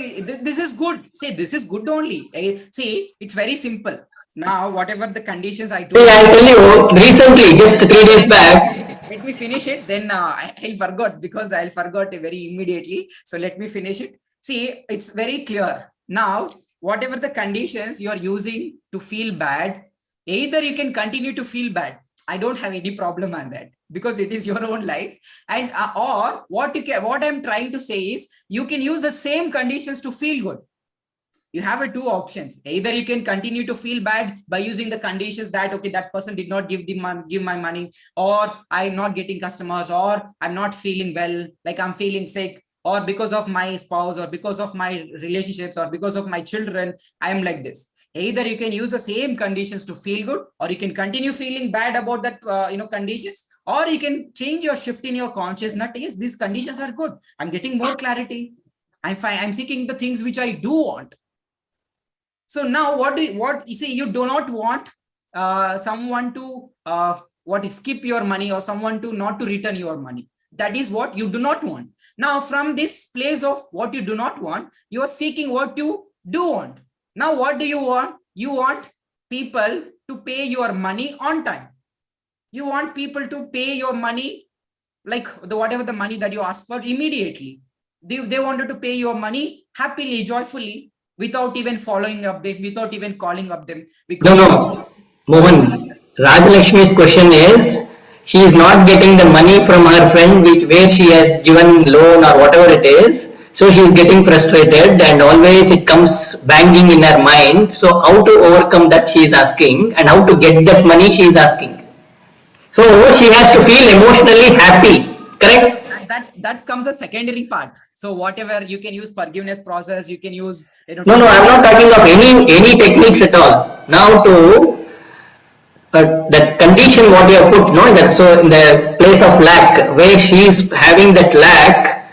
this is good. See, this is good only. See, it's very simple. Now, whatever the conditions I told See, I'll tell you, recently, just 3 days back, let me finish it. Then I'll forgot because I'll forgot it very immediately. So let me finish it. See, it's very clear. Now, whatever the conditions you are using to feel bad, either you can continue to feel bad. I don't have any problem on that because it is your own life. And or what I'm trying to say is you can use the same conditions to feel good. You have two options. Either you can continue to feel bad by using the conditions that, okay, that person did not give my money, or I'm not getting customers, or I'm not feeling well, like I'm feeling sick, or because of my spouse, or because of my relationships, or because of my children, I am like this. Either you can use the same conditions to feel good, or you can continue feeling bad about that conditions, or you can change your shift in your consciousness. Yes, these conditions are good. I'm getting more clarity. I'm seeking the things which I do want. So now what you see, you do not want someone to skip your money, or someone to not to return your money. That is what you do not want. Now from this place of what you do not want, you are seeking what you do want. Now what do you want? You want people to pay your money on time. You want people to pay your money, like whatever the money that you ask for, immediately. They wanted to pay your money happily, joyfully, without even following up them, without even calling up them, No, because no. what Mohan, Rajalakshmi's question is, she is not getting the money from her friend where she has given loan or whatever it is. So she is getting frustrated and always it comes banging in her mind. So how to overcome that she is asking, and how to get that money she is asking. So she has to feel emotionally happy, correct? that comes a secondary part. So whatever, you can use forgiveness process, you can use No, no, I'm not talking of any techniques at all. Now to that condition what you have put, no, that so in the place of lack, where she is having that lack,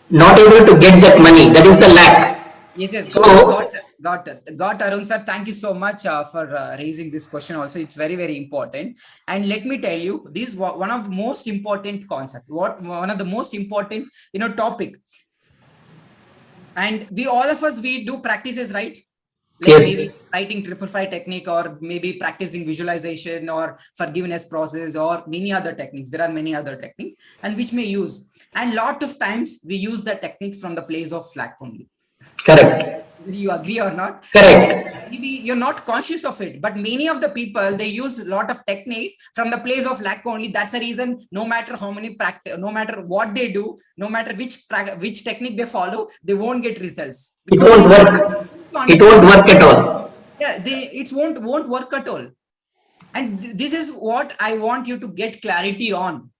not able to get that money, that is the lack. Yes, So got Arun sir. Thank you so much for raising this question. Also, it's very, very important. And let me tell you, this is one of the most important concept. One of the most important, topic. And all of us, we do practices, right? Like maybe yes, writing 555 technique, or maybe practicing visualization, or forgiveness process, or many other techniques. There are many other techniques, and which may use. And lot of times we use the techniques from the place of lack only. correct, You agree or not? And correct. maybe you're not conscious of it, but many of the people, they use a lot of techniques from the place of lack only. That's the reason, no matter how many practice, no matter what they do, no matter which technique they follow, they won't get results, It because won't they work. to It won't understand. work at all. Yeah, it won't work at all. And this is what I want you to get clarity on.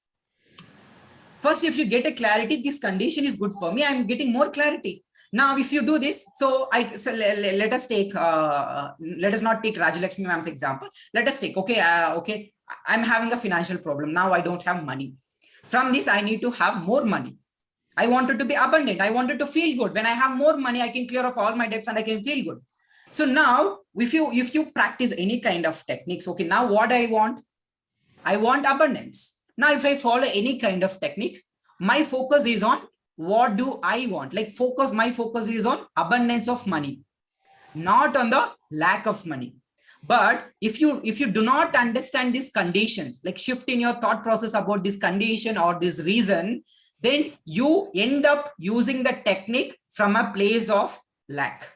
First, if you get a clarity, this condition is good for me, I'm getting more clarity. Now, if you do this, so let us take, let us not take Rajalakshmi ma'am's example. Let us take, okay, I'm having a financial problem. Now I don't have money. From this, I need to have more money. I wanted to be abundant. I wanted to feel good. When I have more money, I can clear off all my debts and I can feel good. So now, if you practice any kind of techniques, okay, now what I want abundance. Now, if I follow any kind of techniques, my focus is on what do I want? Like my focus is on abundance of money, not on the lack of money. But if you do not understand these conditions, like shift in your thought process about this condition or this reason, then you end up using the technique from a place of lack.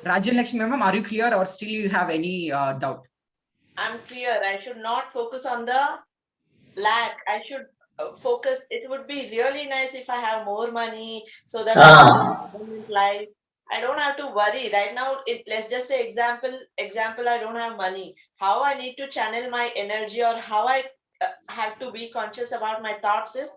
Rajan Lakshmi ma'am, are you clear or still you have any doubt? I'm clear. I should not focus on the lack. I should focus. It would be really nice if I have more money so that I can live a abundant life. I don't have to worry right now. Let's just say example, I don't have money. How I need to channel my energy, or how I have to be conscious about my thoughts is,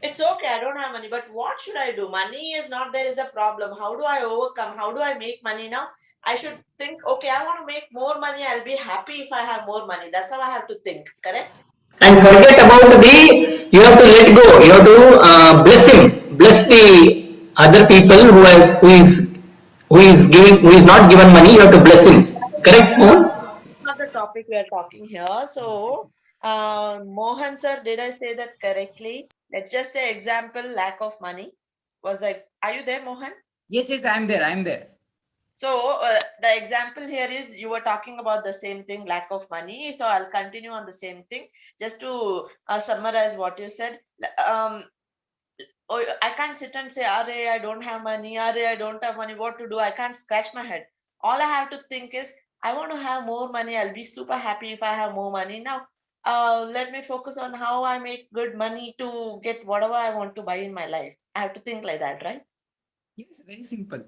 it's okay, I don't have money, but what should I do? Money is not there is a problem. How do I overcome? How do I make money now? I should think, okay, I want to make more money. I'll be happy if I have more money. That's how I have to think, correct? And forget about you have to let go. You have to bless him, bless the other people who is not given money. You have to bless him. Correct, Mohan? That's not the topic we are talking here. So, Mohan sir, did I say that correctly? Let's just say example, lack of money was like, are you there, Mohan? Yes, I'm there. So the example here is, you were talking about the same thing, lack of money. So I'll continue on the same thing just to summarize what you said. I can't sit and say, I don't have money, I don't have money, what to do? I can't scratch my head. All I have to think is, I want to have more money. I'll be super happy if I have more money. Now, let me focus on how I make good money to get whatever I want to buy in my life. I have to think like that, right? Yes, very simple.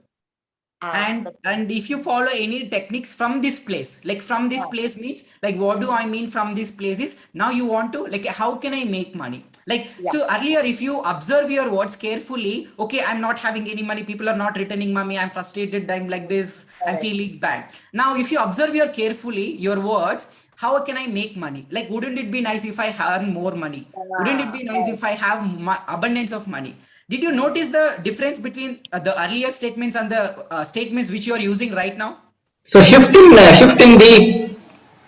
Ah, And if you follow any techniques from this place, like from this place means, like what do I mean from this place is, now you want to, like, how can I make money? Like, so earlier, if you observe your words carefully, okay, I'm not having any money, people are not returning money, I'm frustrated, I'm like this, I'm feeling bad. Now, if you observe your words, how can I make money? Like, wouldn't it be nice if I earn more money? Wouldn't it be nice if I have abundance of money? Did you notice the difference between the earlier statements and the statements which you are using right now? So shifting the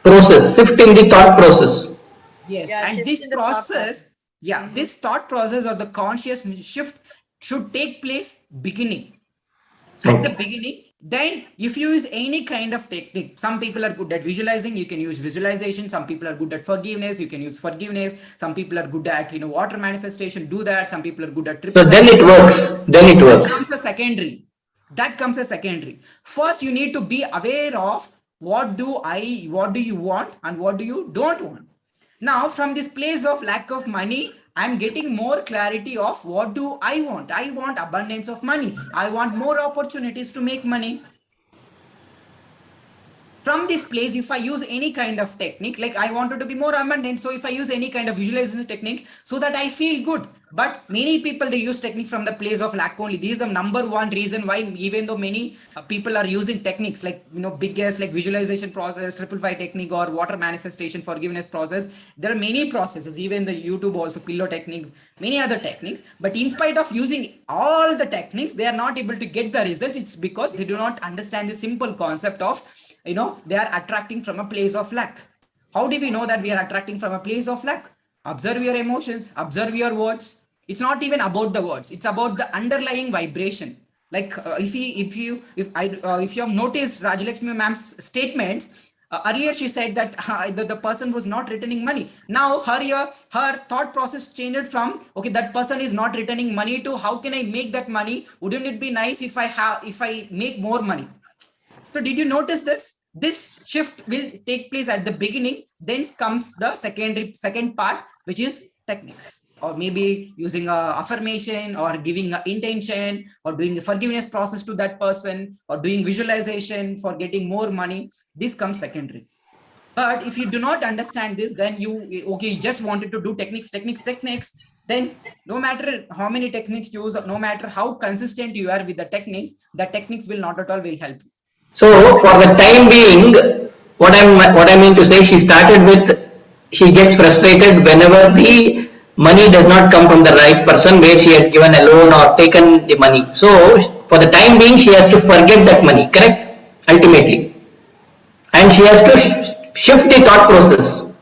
process, shifting the thought process. Yes, Yeah, and shift this in the thought process, this thought process or the conscious shift should take place beginning. At the beginning, then if you use any kind of technique, some people are good at visualizing, you can use visualization. Some people are good at forgiveness, you can use forgiveness. Some people are good at water manifestation, do that. Some people are good at So then it works. That comes a secondary. First, you need to be aware of what do you want and what do you don't want. Now, from this place of lack of money, I'm getting more clarity of what do I want. I want abundance of money. I want more opportunities to make money. From this place, if I use any kind of technique, like I wanted to be more abundant, so if I use any kind of visualization technique, so that I feel good. But many people, they use technique from the place of lack only. This is the number one reason why, even though many people are using techniques like biggest, like visualization process, 555 technique, or water manifestation, forgiveness process, there are many processes, even the YouTube also, pillow technique, many other techniques. But in spite of using all the techniques, they are not able to get the results. It's because they do not understand the simple concept of they are attracting from a place of lack. How do we know that we are attracting from a place of lack? Observe your emotions, observe your words. It's not even about the words, it's about the underlying vibration. Like if you have noticed Rajalakshmi ma'am's statements, earlier she said that the person was not returning money. Now her thought process changed from, okay, that person is not returning money, to how can I make that money? Wouldn't it be nice if I make more money? So did you notice this? This shift will take place at the beginning. Then comes the second part, which is techniques, or maybe using a affirmation, or giving an intention, or doing a forgiveness process to that person, or doing visualization for getting more money. This comes secondary. But if you do not understand this, then you just wanted to do techniques, then no matter how many techniques you use, no matter how consistent you are with the techniques will not at all will help you. So for the time being, what I mean to say, she started with, she gets frustrated whenever the money does not come from the right person where she had given a loan or taken the money. So for the time being, she has to forget that money, correct? Ultimately, and she has to shift the thought process.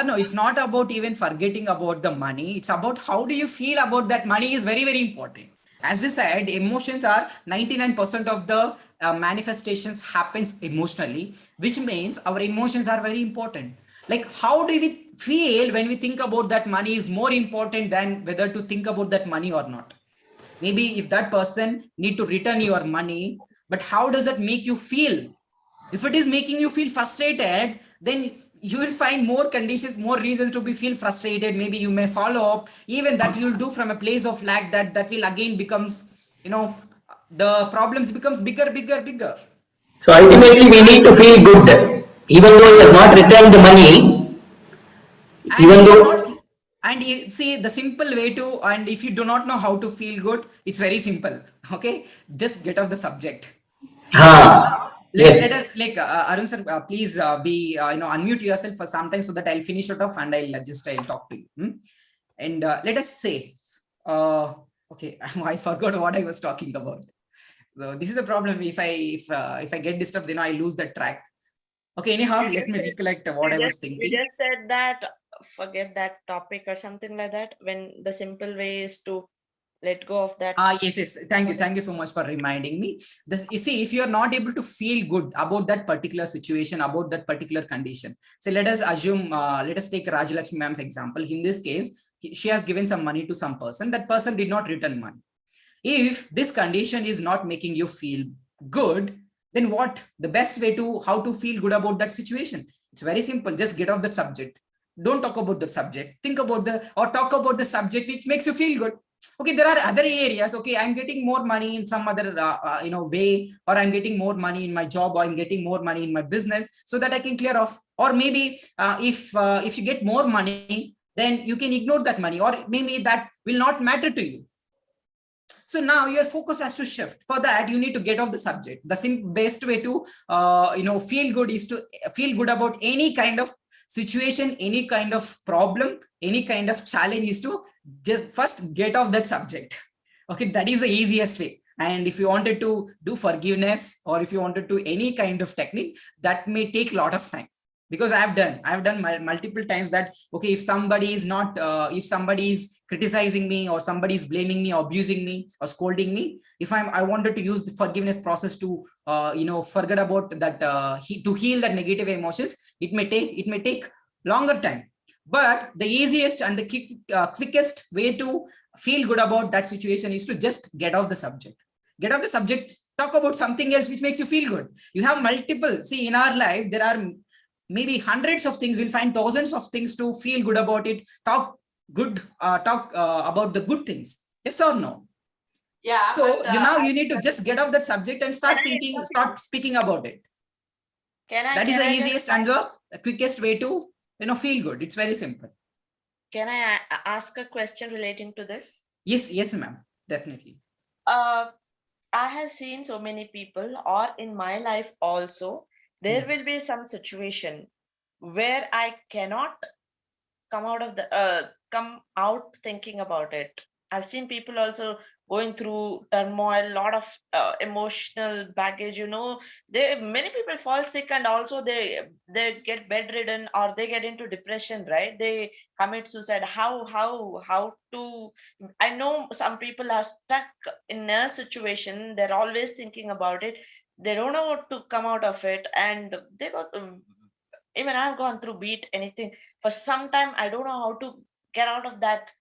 No, it's not about even forgetting about the money. It's about how do you feel about that money is very, very important. As we said, emotions are 99% of the manifestations happens emotionally, which means our emotions are very important. Like how do we feel when we think about that money is more important than whether to think about that money or not. Maybe if that person need to return your money, but how does that make you feel? If it is making you feel frustrated, then you will find more conditions, more reasons to be feel frustrated. Maybe you may follow up, even that you'll do from a place of lack, that will again becomes, you know, the problems becomes bigger. So Once you ultimately, we start, need to feel good, even though you yes, have not returned the money, and even if you are not, though, and you see the simple way to, and if you do not know how to feel good, it's very simple. Okay, just get off the subject. Okay, now let yes. us like Arun sir, please be unmute yourself for some time so that I'll finish it off and I'll talk to you. And let us say, uh, okay, I forgot what I was talking about. So this is a problem. If I get disturbed, then I lose the track. Okay, anyhow, You let me just recollect what I was you thinking. just said that forget that topic or something like that. When the simple way is to let go of that. Yes. Thank you so much for reminding me. This, you see, if you are not able to feel good about that particular situation, about that particular condition. So let us assume, let us take Rajalakshmi ma'am's example. In this case, she has given some money to some person. That person did not return money. If this condition is not making you feel good, then what? The best way to how to feel good about that situation? It's very simple. Just get off that subject. Don't talk about the subject. Think about the or talk about the subject which makes you feel good. Okay, there are other areas. Okay, I'm getting more money in some other way, or I'm getting more money in my job, or I'm getting more money in my business, so that I can clear off. Or maybe if you get more money, then you can ignore that money, or maybe that will not matter to you. So now your focus has to shift. For that, you need to get off the subject. The best way to feel good is to feel good about any kind of situation, any kind of problem, any kind of challenge is to just first get off that subject. Okay, that is the easiest way. And if you wanted to do forgiveness, or if you wanted to any kind of technique, that may take a lot of time, because I've done multiple times that, okay, if somebody is not if somebody is criticizing me, or somebody is blaming me, or abusing me, or scolding me, if I wanted to use the forgiveness process to forget about that, to heal that negative emotions, it may take longer time. But the easiest and the quickest way to feel good about that situation is to just get off the subject, talk about something else which makes you feel good. You have multiple, see, in our life there are maybe hundreds of things. We'll find thousands of things to feel good about it. Talk about the good things. Yes or no? Yeah, but So you need to just get off that subject and can start I thinking, start speaking about it. That is can the I just easiest and the quickest way to feel good. It's very simple. can I ask a question relating to this? Yes, ma'am. Definitely. Uh, I have seen so many people, or in my life also, there will be some situation where I cannot come out thinking about it. I've seen people also going through turmoil, lot of emotional baggage. They many people fall sick, and also they get bedridden, or they get into depression, right? They commit suicide. How to? I know some people are stuck in a situation. They're always thinking about it. They don't know how to come out of it, and they got even I've gone through beat anything for some time. I don't know how to get out of that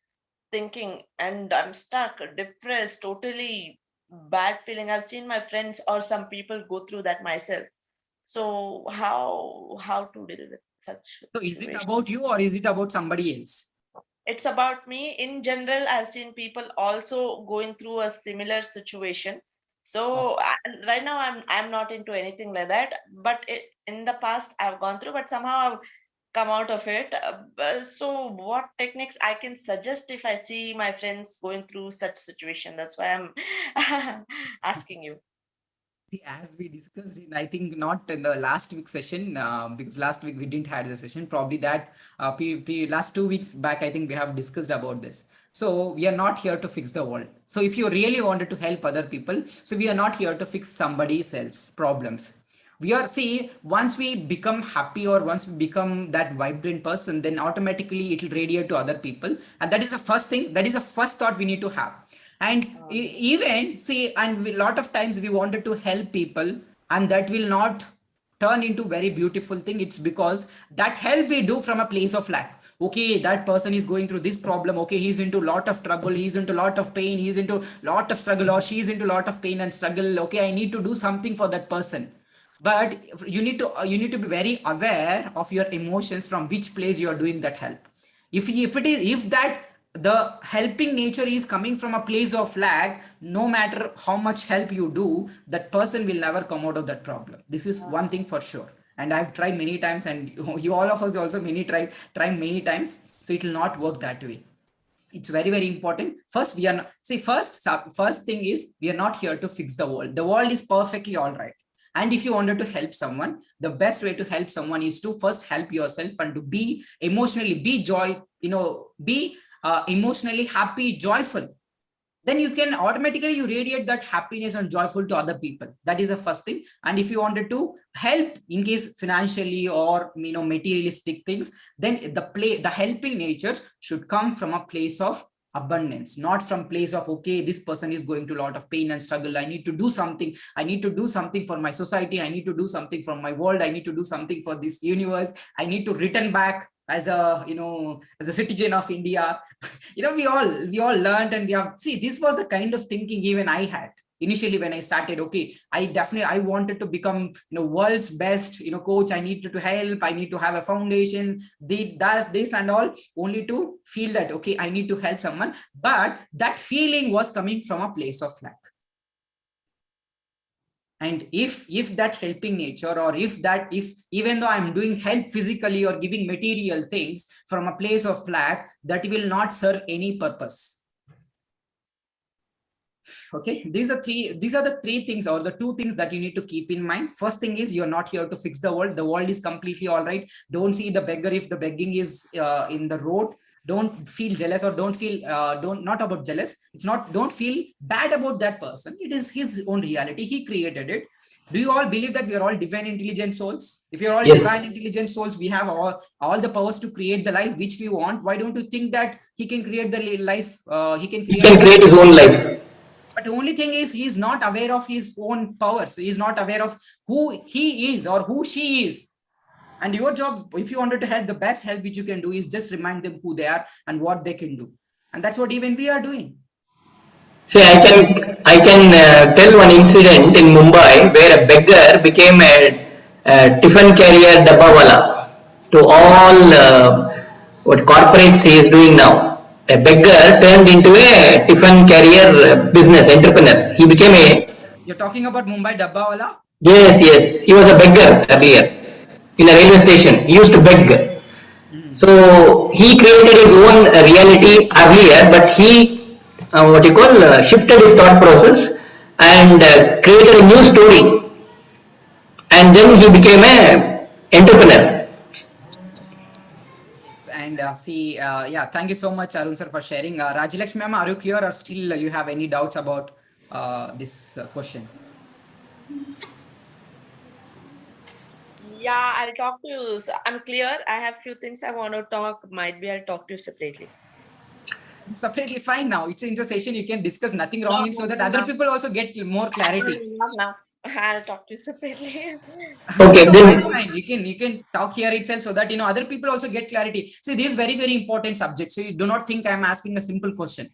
thinking, and I'm stuck, depressed, totally bad feeling. I've seen my friends or some people go through that myself. So how to deal with such So is it situation? about you, or is it about somebody else? It's about me in general. I've seen people also going through a similar situation. So right now I'm not into anything like that. But in the past I've gone through, but somehow I've come out of it. So what techniques I can suggest if I see my friends going through such situation? That's why I'm asking you. See, as we discussed in, I think not in the last week session, because last week we didn't have the session. Probably that last 2 weeks back, I think we have discussed about this. So we are not here to fix the world. So if you really wanted to help other people, so we are not here to fix somebody else's problems. We are, see, once we become happy or once we become that vibrant person, then automatically it will radiate to other people, and that is the first thing, that is the first thought we need to have. And even see, and a lot of times we wanted to help people, and that will not turn into very beautiful thing. It's because that help we do from a place of lack. Okay, that person is going through this problem. Okay, he's into lot of trouble, he's into lot of pain, he's into lot of struggle, or she's into lot of pain and struggle. Okay, I need to do something for that person. But you need to be very aware of your emotions, from which place you are doing that help. If that the helping nature is coming from a place of lack, no matter how much help you do, that person will never come out of that problem. This is one thing for sure, and I've tried many times, and you all of us also try many times, so it will not work that way. It's very, very important. First, we are not, see, first thing is, we are not here to fix the world. The world is perfectly all right. And if you wanted to help someone, the best way to help someone is to first help yourself, and to be emotionally, be joy, be emotionally happy, joyful. Then you can automatically, you radiate that happiness and joyful to other people. That is the first thing. And if you wanted to help in case financially or materialistic things, then the helping nature should come from a place of abundance, not from place of, okay, this person is going to a lot of pain and struggle, I need to do something, I need to do something for my society, I need to do something for my world, I need to do something for this universe, I need to return back as a as a citizen of India. We all learned, and we have, see, this was the kind of thinking even I had initially when I started. Okay, I wanted to become world's best coach. I needed to help, I need to have a foundation, does this and all, only to feel that, okay, I need to help someone. But that feeling was coming from a place of lack. And if that helping nature, or if even though I'm doing help physically or giving material things from a place of lack, that will not serve any purpose. Okay, these are the three things, or the two things that you need to keep in mind. First thing is, you're not here to fix the world. The world is completely all right. Don't see the beggar if the begging is in the road. Don't feel jealous, or don't feel not about jealous. Don't feel bad about that person. It is his own reality, he created it. Do you all believe that we are all divine intelligent souls? If you're all Yes. divine intelligent souls, we have all the powers to create the life which we want. Why don't you think that he can create the life, he can He create can the create his own life. But the only thing is, he is not aware of his own powers. He is not aware of who he is or who she is. And your job, if you wanted to help, the best help which you can do is just remind them who they are and what they can do. And that's what even we are doing. See, I can tell one incident in Mumbai where a beggar became a tiffin carrier dabbawala to all what corporates he is doing now. A beggar turned into a tiffin carrier business entrepreneur. He became a, You're talking about Mumbai Dabbawala? yes. He was a beggar earlier in a railway station. He used to beg. So he created his own reality earlier, but he what you call shifted his thought process and created a new story, and then he became a entrepreneur. Yes, and see, yeah, thank you so much, Arun sir, for sharing. Rajilakshmi ma'am, are you clear, or still you have any doubts about this question? Yeah, I'll talk to you. I'm clear. I have few things I want to talk. Might be I'll talk to you separately. Separately, fine. Now it's in the session, you can discuss, nothing wrong in, so that other people also get more clarity. Not now. I'll talk to you separately. Okay, No, then fine. You can talk here itself, so that other people also get clarity. See, this is very, very important subject. So you do not think I'm asking a simple question.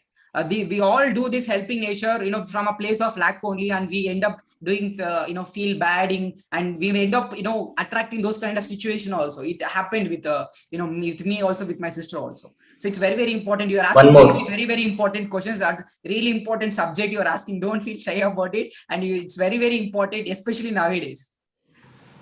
We all do this helping nature, from a place of lack only, and we end up doing feel badding, and we end up attracting those kind of situation also. It happened with with me also, with my sister also. So it's very, very important. You're One asking more. really very, very important questions. That really important subject you're asking. Don't feel shy about it. And it's very, very important, especially nowadays.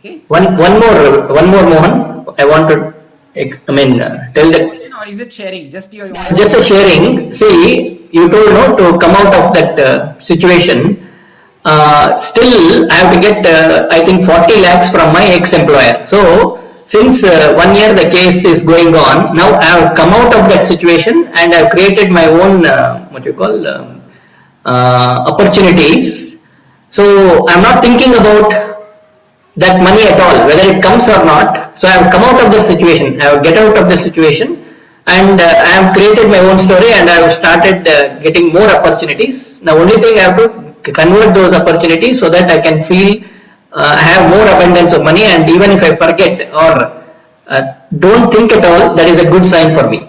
Okay. One more, Mohan. I want to, I mean, Is tell it that question or is it sharing? Just your just a sharing. See, you told no to come out of that situation. Still, I have to get, I think, 40 lakhs from my ex-employer. So, since 1 year the case is going on, now I have come out of that situation and I have created my own, what you call, opportunities. So, I'm not thinking about that money at all, whether it comes or not. So I have come out of that situation. I have get out of the situation, and I have created my own story, and I have started getting more opportunities. Now, only thing I have to convert those opportunities so that I can feel I have more abundance of money, and even if I forget or don't think at all, that is a good sign for me.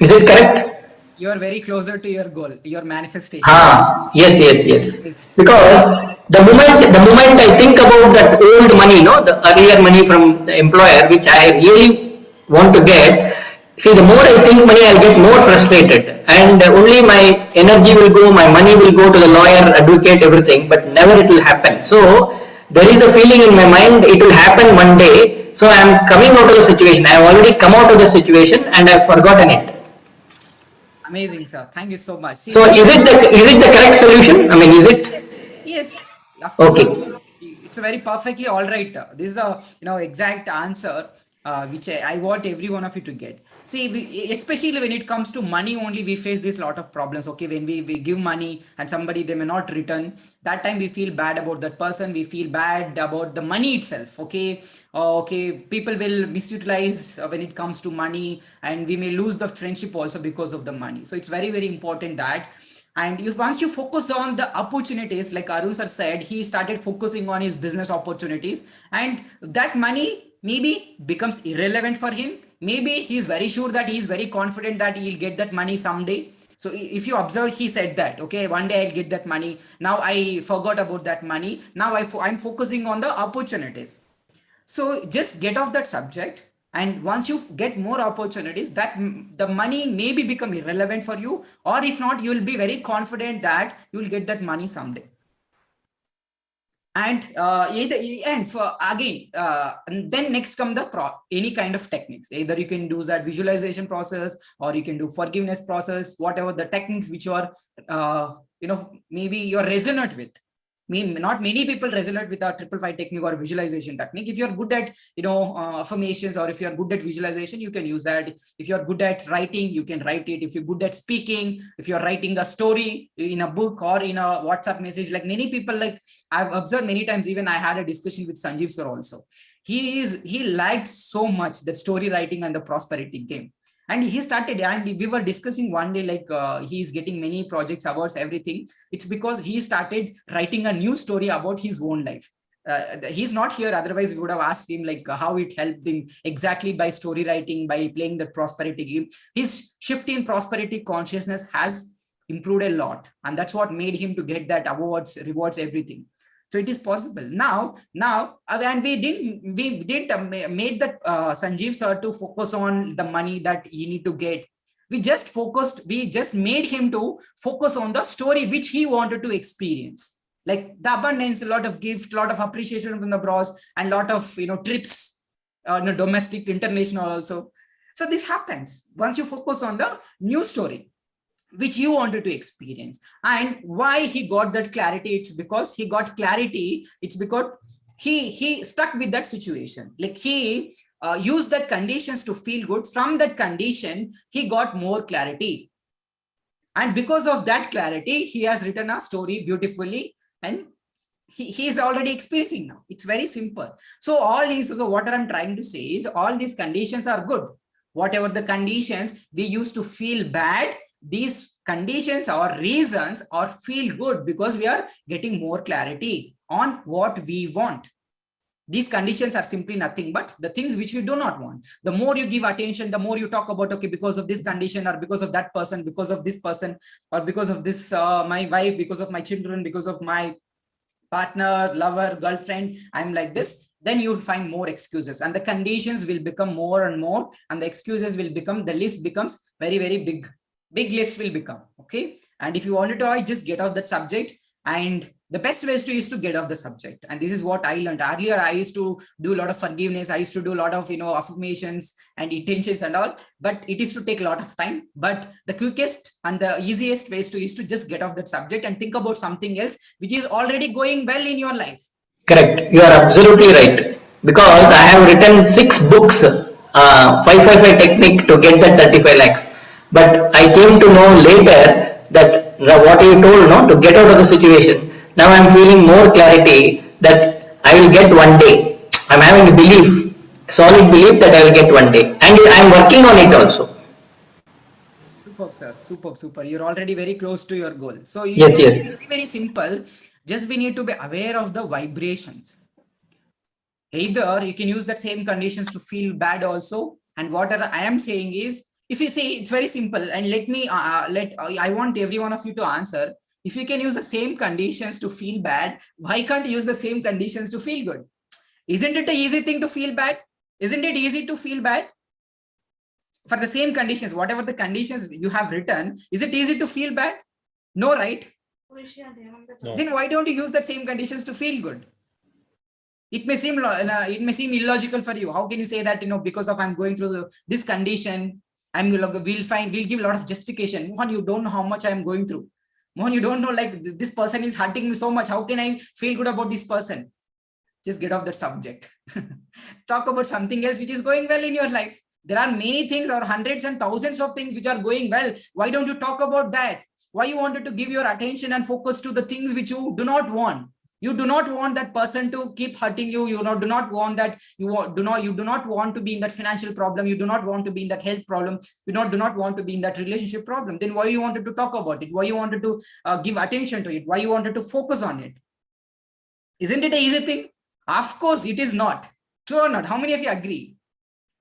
Is it correct? you're very closer to your goal, your manifestations. Yes, yes, yes. Amazing. Because the moment I think about that old money, no, the earlier money from the employer, which I really want to get, see, the more I think money, I'll get more frustrated, and only my energy will go, my money will go to the lawyer, advocate, everything, but never it will happen. So there is a feeling in my mind it will happen one day. So I am coming out of the situation. I have already come out of the situation and I have forgotten it. Amazing, sir. Thank you so much. See, So this is it the correct solution? I mean, is it yes, of course, okay? absolutely. It's a very perfectly all right. This is a exact answer which I want every one of you to get. See, especially when it comes to money only, we face this lot of problems. Okay, when we give money and somebody they may not return, that time we feel bad about that person. We feel bad about the money itself. Okay, okay, people will misutilize when it comes to money, and we may lose the friendship also because of the money. So it's very, very important that, and if once you focus on the opportunities, like Arun sir said, he started focusing on his business opportunities, and that money maybe becomes irrelevant for him. Maybe he's very sure that he's very confident that he'll get that money someday. So if you observe, he said that, okay, one day I'll get that money. Now I forgot about that money. Now I'm focusing on the opportunities. So just get off that subject, and once you get more opportunities, that the money maybe become irrelevant for you, or if not, you will be very confident that you will get that money someday. And and for again, and then next come the any kind of techniques. Either you can do that visualization process, or you can do forgiveness process, whatever the techniques which you are maybe you're resonant with. Not many people resonate with a 555 technique or visualization technique. If you're good at affirmations, or if you're good at visualization, you can use that. If you're good at writing, you can write it. If you're good at speaking, if you're writing a story in a book or in a WhatsApp message, like many people, like I've observed many times, even I had a discussion with Sanjeev sir also. He liked so much that story writing and the prosperity game. And he started, and we were discussing one day, like he's getting many projects, awards, everything. It's because he started writing a new story about his own life. He's not here, otherwise we would have asked him like how it helped him exactly by story writing, by playing the prosperity game. His shift in prosperity consciousness has improved a lot, and that's what made him to get that awards, rewards, everything. So it is possible now, and we didn't made that Sanjeev sir to focus on the money that he need to get. We just made him to focus on the story which he wanted to experience, like the abundance, a lot of gift, a lot of appreciation from the bros, and lot of trips, domestic, international also. So this happens once you focus on the new story which you wanted to experience. And why he got that clarity? It's because he got clarity. It's because he stuck with that situation. Like he used that conditions to feel good. From that condition, he got more clarity. And because of that clarity, he has written a story beautifully, and he is already experiencing now. It's very simple. So what I'm trying to say is all these conditions are good. Whatever the conditions we used to feel bad, these conditions or reasons or feel good because we are getting more clarity on what we want. These conditions are simply nothing but the things which we do not want. The more you give attention, the more you talk about, okay, because of this condition, or because of that person, because of this person, or because of this my wife, because of my children, because of my partner, lover, girlfriend, I'm like this, then you'll find more excuses and the conditions will become more and more and the excuses will become, the list becomes very, very big. Big list will become, okay? And if you wanted to avoid, just get off that subject. And the best ways to is to get off the subject. And this is what I learned. Earlier, I used to do a lot of forgiveness. I used to do a lot of, affirmations and intentions and all, but it is to take a lot of time. But the quickest and the easiest ways to is to just get off that subject and think about something else, which is already going well in your life. Correct. You are absolutely right. Because I have written 6 books, 555 technique to get that 35 lakhs. But I came to know later that what you told, no, to get out of the situation. Now I'm feeling more clarity that I will get one day. I'm having a belief, solid belief that I will get one day. And I'm working on it also. Superb, sir. Superb, super. You're already very close to your goal. So Yes, it's yes. very, very simple. Just we need to be aware of the vibrations. Either you can use that same conditions to feel bad also. And what I am saying is, if you say it's very simple, and let me I want every one of you to answer. If you can use the same conditions to feel bad, why can't you use the same conditions to feel good? Isn't it an easy thing to feel bad? Isn't it easy to feel bad? For the same conditions, whatever the conditions you have written, is it easy to feel bad? No, right? No. Then why don't you use that same conditions to feel good? It may seem illogical for you. How can you say that, because of I'm going through this condition, we'll give a lot of justification. Mohan, you don't know how much I'm going through. Mohan, you don't know, like, this person is hurting me so much. How can I feel good about this person? Just get off that subject. Talk about something else which is going well in your life. There are many things or hundreds and thousands of things which are going well. Why don't you talk about that? Why you wanted to give your attention and focus to the things which you do not want? You do not want that person to keep hurting you. You do not want that. You do not want to be in that financial problem. You do not want to be in that health problem. You do not want to be in that relationship problem. Then why you wanted to talk about it? Why you wanted to give attention to it? Why you wanted to focus on it? Isn't it an easy thing? Of course, it is not. True or not? How many of you agree?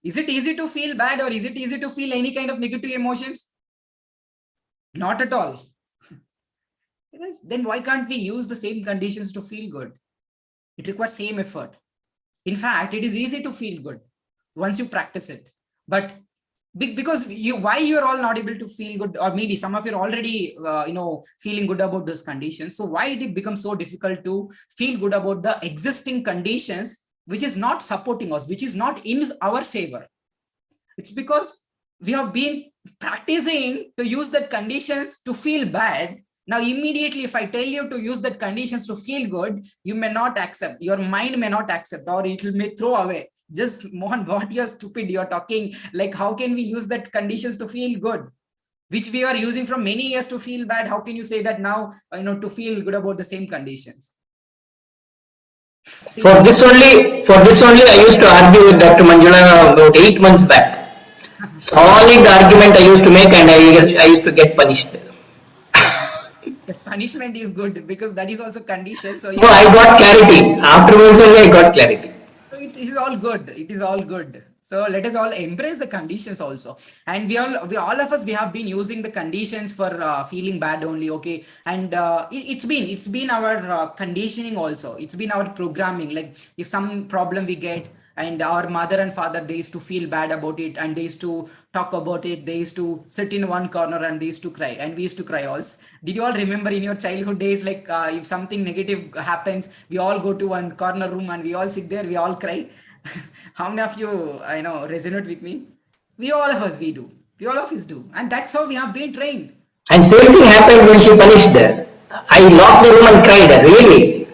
Is it easy to feel bad or is it easy to feel any kind of negative emotions? Not at all. Then why can't we use the same conditions to feel good? It requires same effort. In fact, it is easy to feel good once you practice it. But because why you're all not able to feel good, or maybe some of you are already feeling good about those conditions. So why did it become so difficult to feel good about the existing conditions which is not supporting us, which is not in our favor? It's because we have been practicing to use that conditions to feel bad. Now, immediately, if I tell you to use that conditions to feel good, you may not accept. Your mind may not accept, or it may throw away. Just, Mohan, what you're stupid, you're talking. Like, how can we use that conditions to feel good? Which we are using from many years to feel bad. How can you say that now, to feel good about the same conditions? See, For this only, I used to argue with Dr. Manjula about 8 months back. Solid argument I used to make, and I used to get punished. the punishment is good because that is also condition. So No, I got clarity. Afterwards only I got clarity. So it is all good. It is all good. So let us all embrace the conditions also. And we all of us, we have been using the conditions for feeling bad only. Okay. And it's been our conditioning also. It's been our programming. Like if some problem we get, and our mother and father, they used to feel bad about it, and they used to talk about it. They used to sit in one corner and they used to cry, and we used to cry also. Did you all remember in your childhood days, like if something negative happens, we all go to one corner room and we all sit there, we all cry? How many of you resonate with me? We all of us, we do. We all of us do. And that's how we have been trained. And same thing happened when she punished her. I locked the room and cried, really.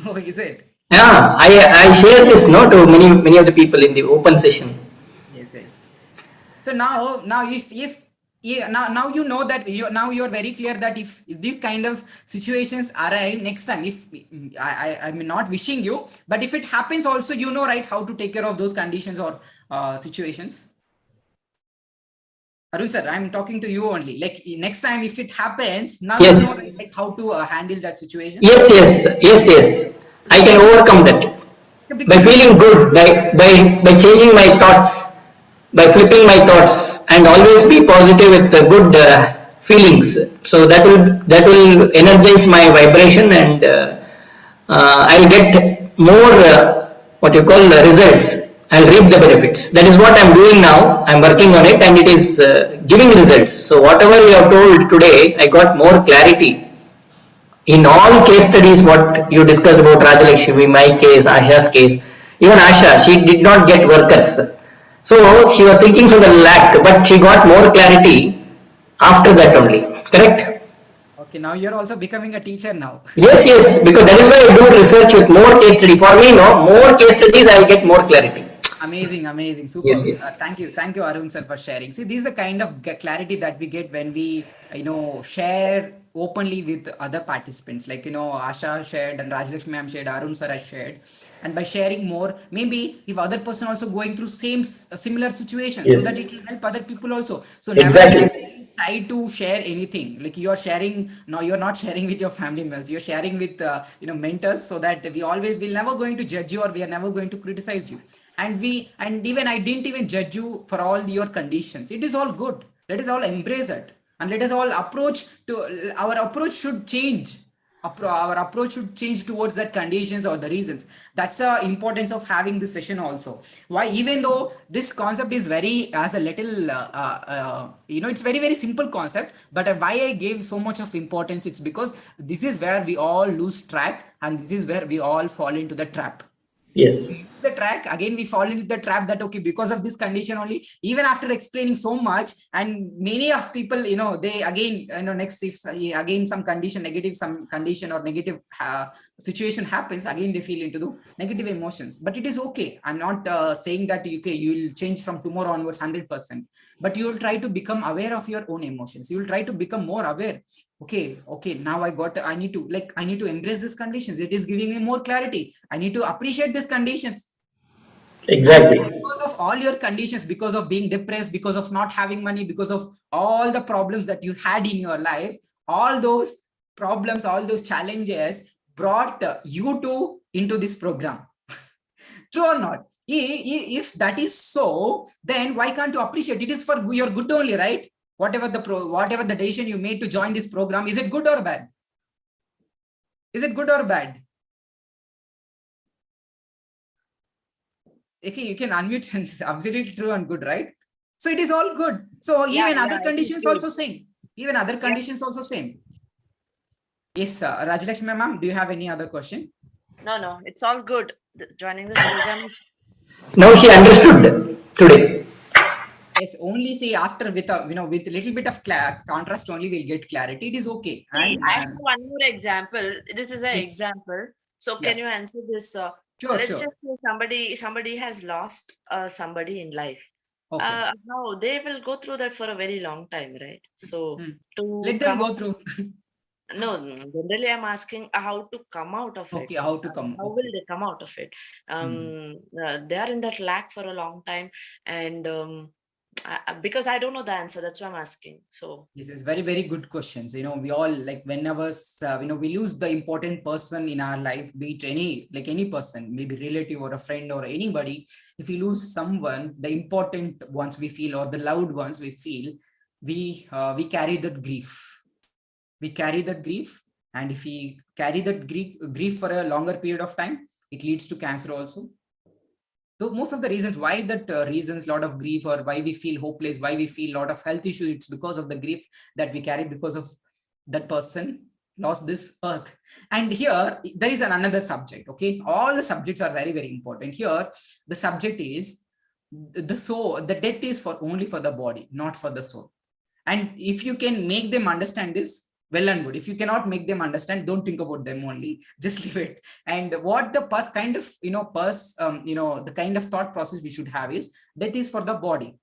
Oh, is it? Yeah, I shared this to many of the people in the open session. Yes. So now if now you know that you're very clear that if these kind of situations arrive next time, if I'm not wishing you, but if it happens also, right, how to take care of those conditions or situations. Arun sir, I'm talking to you only. Like next time if it happens, now Yes. you know, right, like how to handle that situation. Yes. I can overcome that by feeling good, by changing my thoughts, by flipping my thoughts, and always be positive with the good feelings. So that will energize my vibration and I'll get more what you call results. I'll reap the benefits. That is what I'm doing now. I'm working on it and it is giving results. So whatever you have told today, I got more clarity. In all case studies, what you discussed about Rajalakshmi, my case, Asha's case, even Asha, she did not get workers. So she was thinking from the lack, but she got more clarity after that only. Correct? Okay, now you're also becoming a teacher now. Yes, yes, because that is why I do research with more case study. For me, no, more case studies, I'll get more clarity. Amazing, amazing, Yes, super. yes. Thank you, Arun sir, for sharing. See, this is the kind of clarity that we get when we, share openly with other participants. Like, Asha shared and Rajalakshmi ma'am shared, Arun sir has shared. And by sharing more, maybe if other person also going through similar situation, so Yes. that it will help other people also. So never you Exactly. try to share anything. Like you're sharing, no, you're not sharing with your family members. You're sharing with, mentors, so that we always will never going to judge you or we are never going to criticize you. And even I didn't even judge you for all your conditions. It is all good. Let us all embrace it, and let us all approach to our approach should change. Our approach should change towards that conditions or the reasons. That's the importance of having this session also. Why, even though this concept is very as a little it's very very simple concept, but why I gave so much of importance, it's because this is where we all lose track, and this is where we all fall into the trap. Yes. The track again, we fall into the trap that okay, because of this condition only, even after explaining so much, and many of people, they again, next if again some condition negative, some condition or negative situation happens, again they feel into the negative emotions. But it is okay, I'm not saying that okay, you will change from tomorrow onwards 100%, but you will try to become aware of your own emotions. You will try to become more aware. Okay, now I need to embrace these conditions. It is giving me more clarity. I need to appreciate these conditions. And Exactly. because of all your conditions, because of being depressed, because of not having money, because of all the problems that you had in your life, all those problems, all those challenges brought you two into this program. True or not? If that is so, then why can't you appreciate? It is for your good only, right? Whatever the decision you made to join this program, is it good or bad? Is it good or bad? Okay, you can unmute and absolutely true and good, right? So it is all good. So even other it is conditions good. also same. Even other conditions also same. Yes, sir. Rajalakshmi ma'am, do you have any other question? No, it's all good. Joining this program is Now she understood today. Yes, only say after with a with a little bit of contrast only we'll get clarity. It is okay. See, And I have one more example. This is an yes, example. So yeah, can you answer this? sure, Let's sure. just say somebody has lost somebody in life. Okay. Now they will go through that for a very long time, right? So Hmm. to Let them come go out, through. generally I'm asking how to come out of it. Okay, how to come? How will Okay. they come out of it? Hmm. They are in that lack for a long time, and because I don't know the answer, that's why I'm asking. So This is very, very good questions. We all like whenever we lose the important person in our life, be it any person, maybe relative or a friend or anybody. If we lose someone, the important ones we feel or the loved ones we feel, we carry that grief. We carry that grief, and if we carry that grief for a longer period of time, it leads to cancer also. So most of the reasons why that reasons lot of grief, or why we feel hopeless, why we feel lot of health issues, it's because of the grief that we carry because of that person lost this earth. And here there is another subject. Okay, all the subjects are very very important. Here the subject is the soul. The death is for only for the body, not for the soul. And if you can make them understand this, well and good. If you cannot make them understand, don't think about them only, just leave it. And what the kind of the kind of thought process we should have is death is for the body,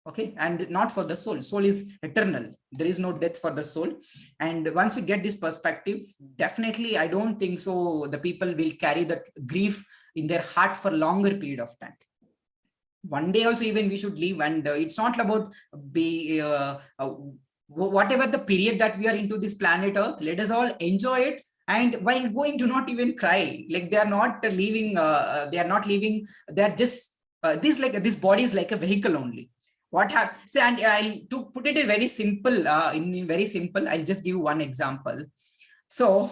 okay, and not for the soul. Soul is eternal. There is no death for the soul. And once we get this perspective, definitely I don't think so the people will carry that grief in their heart for longer period of time. One day also even we should leave, and it's not about be whatever the period that we are into this planet earth, let us all enjoy it. And while going to not even cry, like they are not leaving, they are just this body is like a vehicle only. Say, and I'll to put it in very simple, in very simple, I'll just give you one example. So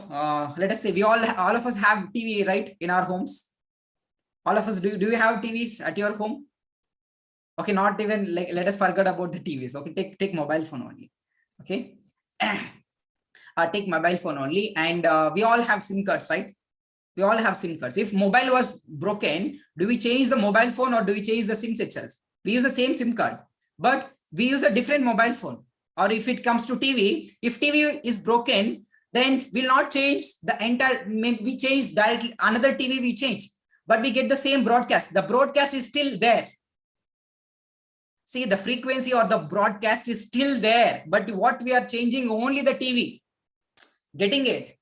let us say we all of us have TV, right, in our homes. All of us, do you have TVs at your home? Okay, not even like, let us forget about the TVs. Okay, take mobile phone only. Okay. Take mobile phone only, and we all have SIM cards, right? We all have SIM cards. If mobile was broken, do we change the mobile phone or do we change the SIMs itself? We use the same SIM card, but we use a different mobile phone. Or if it comes to TV, if TV is broken, then we'll not change the entire, we change directly another TV, we change, but we get the same broadcast. The broadcast is still there. See, the frequency or the broadcast is still there, but what we are changing only the TV. Getting it?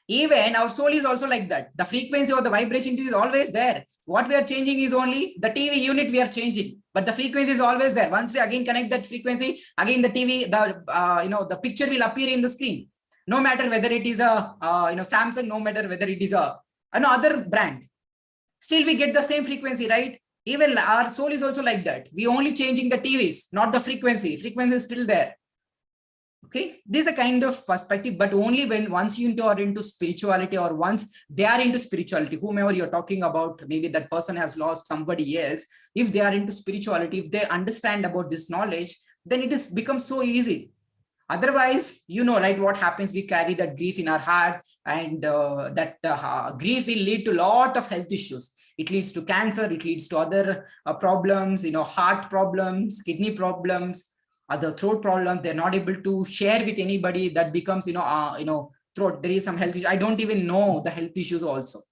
Even our soul is also like that. The frequency or the vibration is always there. What we are changing is only the TV unit we are changing, but the frequency is always there. Once we again connect that frequency, again the TV, the picture will appear in the screen. No matter whether it is a Samsung, no matter whether it is another brand, still we get the same frequency, right? Even our soul is also like that. We only changing the TVs, not the frequency. Frequency is still there. Okay, this is a kind of perspective, but only when once you are into spirituality, or once they are into spirituality, whomever you're talking about, maybe that person has lost somebody else. If they are into spirituality, if they understand about this knowledge, then it is becomes so easy. Otherwise, right, what happens? We carry that grief in our heart, and that grief will lead to a lot of health issues. It leads to cancer, it leads to other problems, heart problems, kidney problems, other throat problem. They're not able to share with anybody. That becomes throat, there is some health issue. I don't even know the health issues also,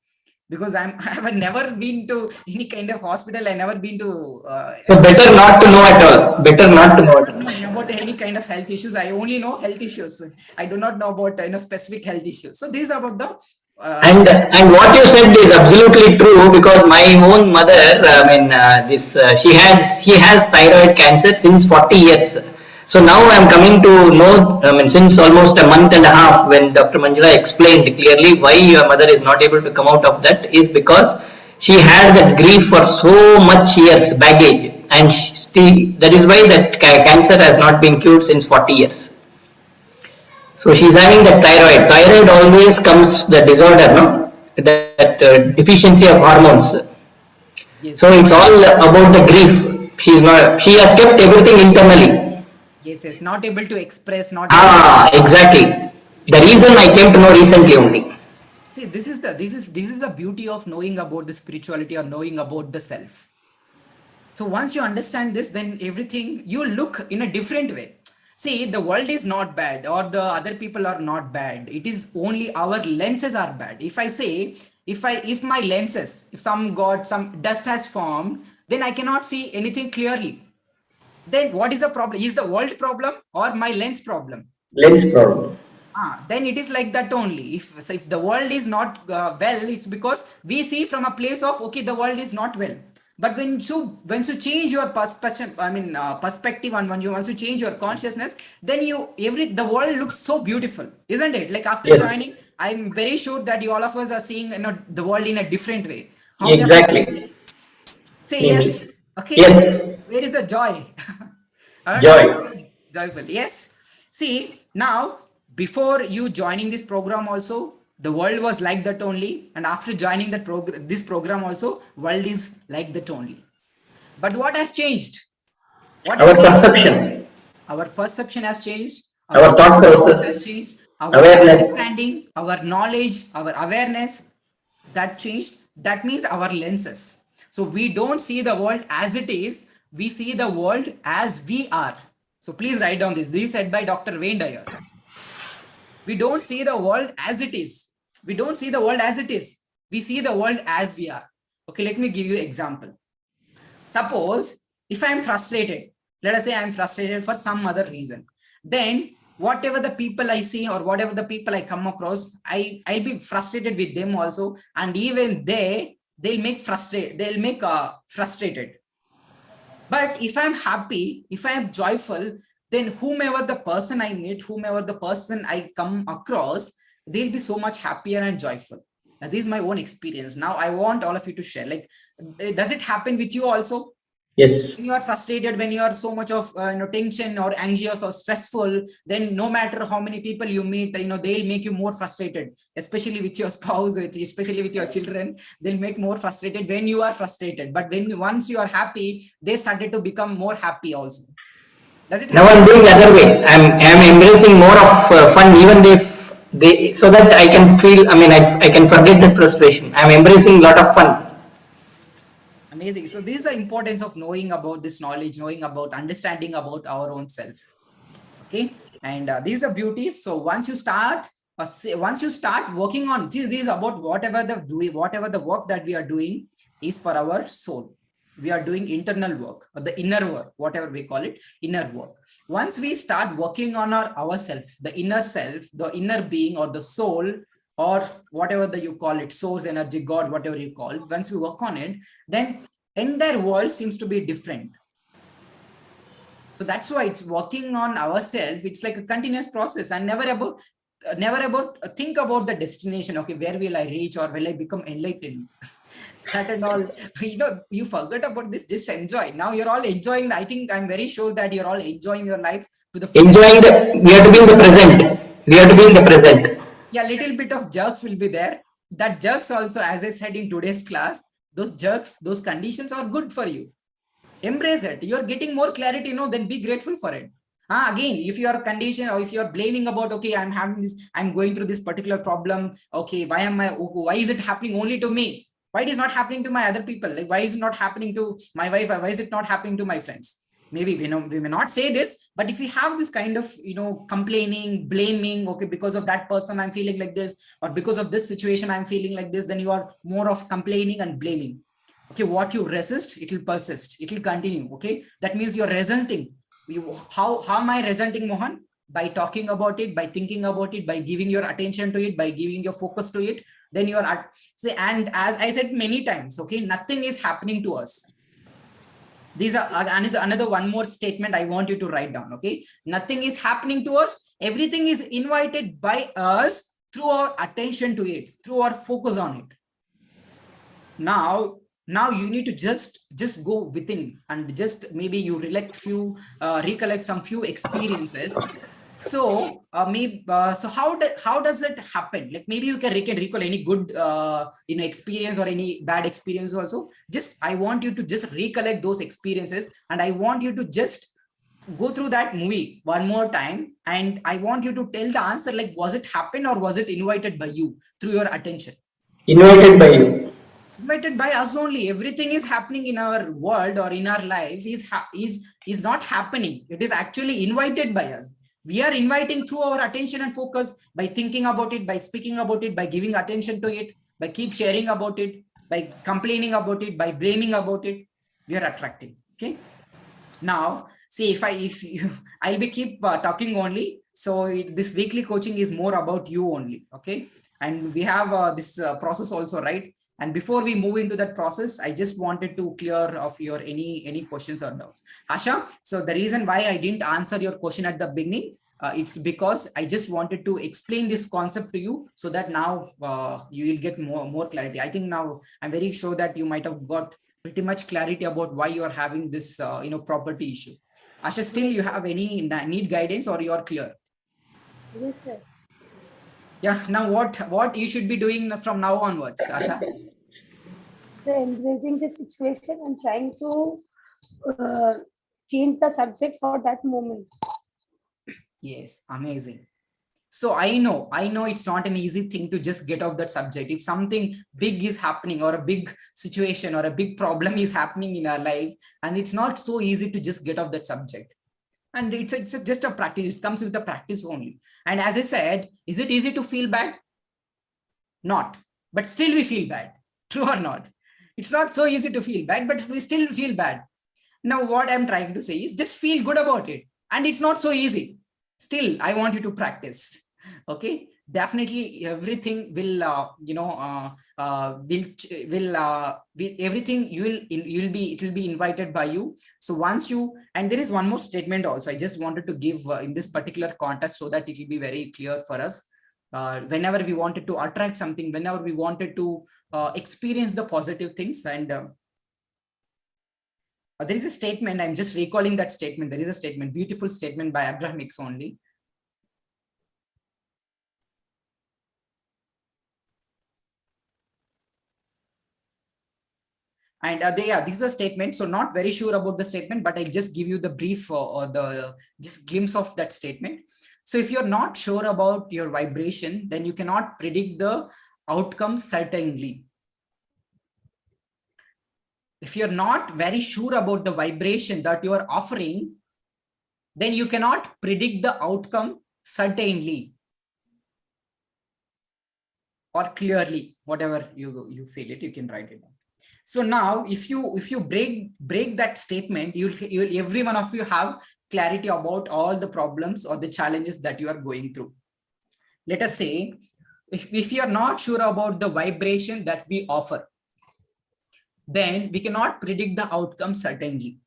because I have never been to any kind of hospital. I never been to So better not to know at all. Better not to know at all. about any kind of health issues. I only know health issues. I do not know about specific health issues. So these are about the And what you said is absolutely true, because my own mother, she has thyroid cancer since 40 years. So now I am coming to know, since almost a month and a half, when Dr. Manjula explained clearly why your mother is not able to come out of that, is because she had that grief for so much years, baggage, and that is why that cancer has not been cured since 40 years. So she's having that thyroid. Thyroid always comes the disorder, no? That deficiency of hormones. yes, So it's all about the grief. She has kept everything internally. yes, not able to express, not able to. Exactly. The reason I came to know recently only. See, this is the beauty of knowing about the spirituality, or knowing about the self. So once you understand this, then everything, you look in a different way. See, the world is not bad, or the other people are not bad. It is only our lenses are bad. If I say, if my lenses, if some dust has formed, then I cannot see anything clearly. Then what is the problem? Is the world problem or my lens problem? Lens problem. Then it is like that only. If the world is not well, it's because we see from a place of, okay, the world is not well. But when you change your perspective, perspective, and once you change your consciousness, then the world looks so beautiful, isn't it? Like after joining, I'm very sure that all of us are seeing the world in a different way. How many of us say yes? Okay. Yes. Where is the joy? Joy. Joyful. Yes. See, now, before you joining this program also, the world was like that only, and after joining this program also, world is like that only. But what has changed? Our perception. Our perception has changed. Our thought process has changed. Our awareness. understanding, our knowledge, our awareness, that changed. That means our lenses. So we don't see the world as it is. We see the world as we are. So please write down this. This is said by Dr. Wayne Dyer. We don't see the world as it is. We don't see the world as it is. We see the world as we are. Okay, let me give you an example. Suppose if I am frustrated, let us say I am frustrated for some other reason, then whatever the people I see or whatever the people I come across, I'll be frustrated with them also, and even they'll make frustrated. But if I'm happy, if I am joyful, then whomever the person I meet, whomever the person I come across, they'll be so much happier and joyful. Now, this is my own experience. Now I want all of you to share. Like, does it happen with you also? Yes. When you are frustrated, when you are so much of tension or anxious or stressful, then no matter how many people you meet, they'll make you more frustrated, especially with your spouse, especially with your children. They'll make more frustrated when you are frustrated. But when once you are happy, they started to become more happy also. Does it Now happen? I'm doing the other way. I'm embracing more of fun, even if they, so that I can feel. I mean, I can forget the frustration. I'm embracing a lot of fun. Amazing. So this is the importance of knowing about this knowledge, knowing about understanding about our own self. Okay, and these are beauties. So once you start working on this is about whatever the work that we are doing is for our soul. We are doing internal work, or the inner work, whatever we call it, inner work. Once we start working on ourself, the inner self, the inner being, or the soul, or whatever you call it, source energy, God, whatever you call it, once we work on it, then entire world seems to be different. So that's why it's working on ourselves. It's like a continuous process, and never about think about the destination. Okay, where will I reach, or will I become enlightened? That and all, you forget about this. Just enjoy. Now you're all enjoying. I think I'm very sure that you're all enjoying your life to the fullest. Enjoying the. We have to be in the present. We have to be in the present. Yeah, little bit of jerks will be there. That jerks also, as I said in today's class, those jerks, those conditions are good for you. Embrace it. You're getting more clarity, then be grateful for it. Again, if you are conditioned, or if you are blaming about, okay, I'm going through this particular problem, okay, why is it happening only to me? Why it is not happening to my other people? Like, why is it not happening to my wife? Why is it not happening to my friends? Maybe we may not say this, but if we have this kind of complaining, blaming, okay, because of that person I'm feeling like this, or because of this situation I'm feeling like this, then you are more of complaining and blaming. Okay, what you resist, it will persist, it will continue. Okay, that means you're resenting. How am I resenting, Mohan? By talking about it, by thinking about it, by giving your attention to it, by giving your focus to it. Then you're at say, and as I said many times, okay, nothing is happening to us. These are another one more statement I want you to write down. Okay, nothing is happening to us. Everything is invited by us through our attention to it, through our focus on it. Now you need to just go within, and just maybe you recollect some few experiences. So maybe so how does it happen? Like, maybe you can recall any good experience, or any bad experience also. Just I want you to just recollect those experiences, and I want you to just go through that movie one more time, and I want you to tell the answer, like, was it happen, or was it invited by you through your attention? Invited by you. Invited by us only. Everything is happening in our world, or in our life is not happening. It is actually invited by us. We are inviting through our attention and focus, by thinking about it, by speaking about it, by giving attention to it, by keep sharing about it, by complaining about it, by blaming about it. We are attracting. Okay. Now, see, if you, I'll be keep talking only. So this weekly coaching is more about you only. Okay. And we have this process also, right? And before we move into that process, I just wanted to clear off your any questions or doubts. Asha, so the reason why I didn't answer your question at the beginning, it's because I just wanted to explain this concept to you, so that now you will get more clarity. I think now I'm very sure that you might have got pretty much clarity about why you are having this property issue. Asha, still you have any need guidance, or you are clear? Yes, sir. Yeah. Now what you should be doing from now onwards, Asha? So embracing the situation and trying to uh, change the subject for that moment. Yes, amazing. So I know it's not an easy thing to just get off that subject. If something big is happening, or a big situation, or a big problem is happening in our life, and it's not so easy to just get off that subject. And it's just a practice. It comes with the practice only. And as I said, is it easy to feel bad? Not. But still we feel bad. True or not? It's not so easy to feel bad, but we still feel bad. Now, what I'm trying to say is just feel good about it. And it's not so easy. Still, I want you to practice. Okay. Definitely everything will, everything it will be invited by you. So once you, and there is one more statement also, I just wanted to give in this particular context, so that it will be very clear for us. Whenever we wanted to attract something, whenever we wanted to experience the positive things, and There is a statement, I'm just recalling that statement. There is a statement, beautiful statement by Abraham Hicks only. And this is a statement. So not very sure about the statement, but I'll just give you the brief or the just glimpse of that statement. So if you're not sure about your vibration, then you cannot predict the outcome certainly. If you're not very sure about the vibration that you are offering, then you cannot predict the outcome certainly or clearly, whatever you feel it, you can write it down. So now if you break that statement, you'll every one of you have clarity about all the problems or the challenges that you are going through. Let us say if you are not sure about the vibration that we offer, then we cannot predict the outcome certainly.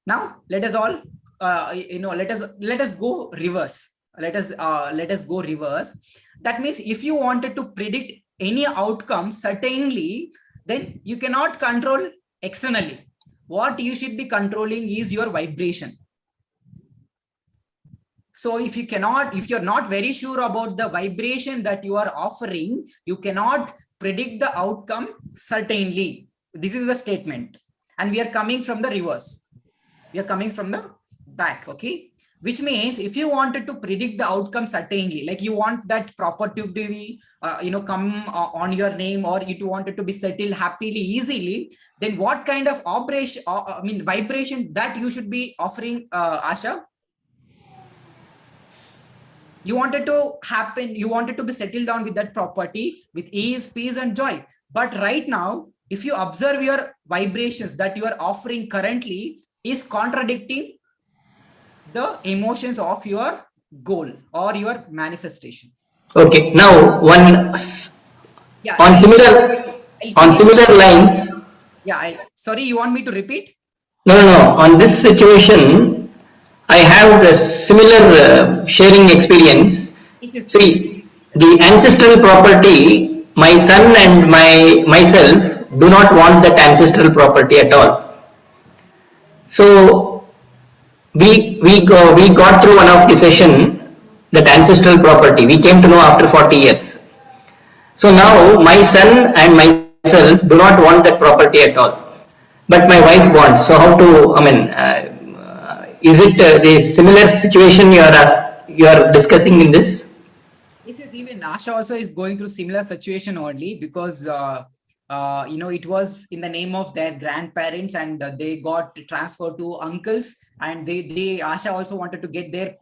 Now let us all let us go reverse. Let us go reverse. That means if you wanted to predict any outcome certainly, then you cannot control externally. What you should be controlling is your vibration. So if you're not very sure about the vibration that you are offering, you cannot predict the outcome certainly. This is the statement. And we are coming from the reverse. We are coming from the back, okay? Which means if you wanted to predict the outcome certainly, like you want that property to be, come on your name, or you wanted to be settled happily, easily, then what kind of vibration that you should be offering, Asha? You wanted to be settled down with that property with ease, peace, and joy. But right now, if you observe your vibrations that you are offering currently is contradicting the emotions of your goal or your manifestation. Okay, now on similar lines. Yeah, sorry, you want me to repeat? No. On this situation, I have the similar sharing experience. See, the ancestral property, my son and myself do not want that ancestral property at all. So we got through one of the session that ancestral property. We came to know after 40 years. So now my son and myself do not want that property at all, but my wife wants. So how to? Is it the similar situation you are discussing in this? This is even Asha also is going through similar situation only because it was in the name of their grandparents and they got transferred to uncles, and they Asha also wanted to get their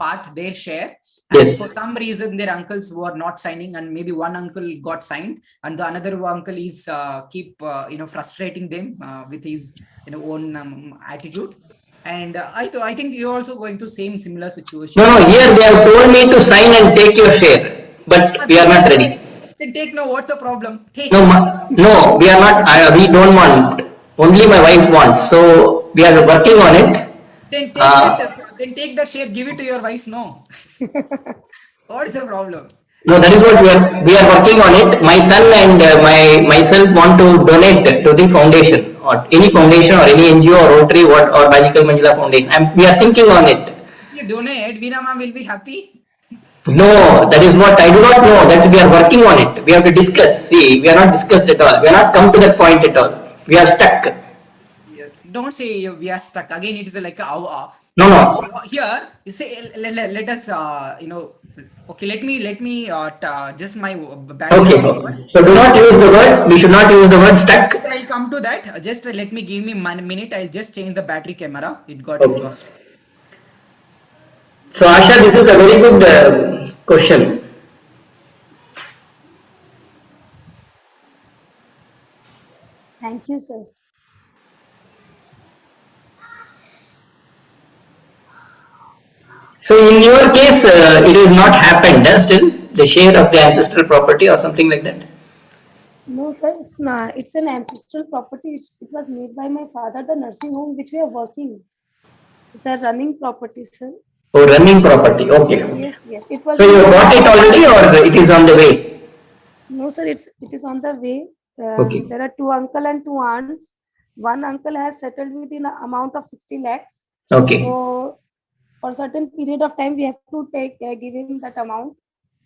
share. And Yes. for some reason, their uncles were not signing, and maybe one uncle got signed, and the another uncle is frustrating them with his own attitude. And I think you're also going through similar situation. No. Here they have told me to sign and take your share, but we are not ready. Then take no. What's the problem? Take. No, we are not. We don't want. Only my wife wants. So we are working on it. Then take that share. Give it to your wife. No. What is the problem? No, that is what we are working on it. My son and myself want to donate to the foundation or any foundation or any NGO or Rotary or Magical Manjula Foundation. And we are thinking on it. If you donate, Veena ma'am will be happy. No, that is what I do not know. That we are working on it. We have to discuss. See, we are not discussed at all. We are not come to that point at all. We are stuck. Don't say we are stuck. Again, it is like no. So here, say let us okay. Let me just my battery. Okay. So do not use the word. We should not use the word stuck. I'll come to that. Just let me give me 1 minute. I'll just change the battery camera. It got exhausted. So Asha, this is a very good question. Thank you, sir. So in your case, it has not happened still, the share of the ancestral property or something like that? No, sir, it's not. It's an ancestral property. It was made by my father, the nursing home which we are working. It's a running property, sir. Oh, running property. Okay. Yes. It was. So you bought it already, or it is on the way? No, sir. It is on the way. Okay. There are 2 uncles and 2 aunts. One uncle has settled within an amount of 60 lakhs. Okay. So for a certain period of time, we have to take give him that amount.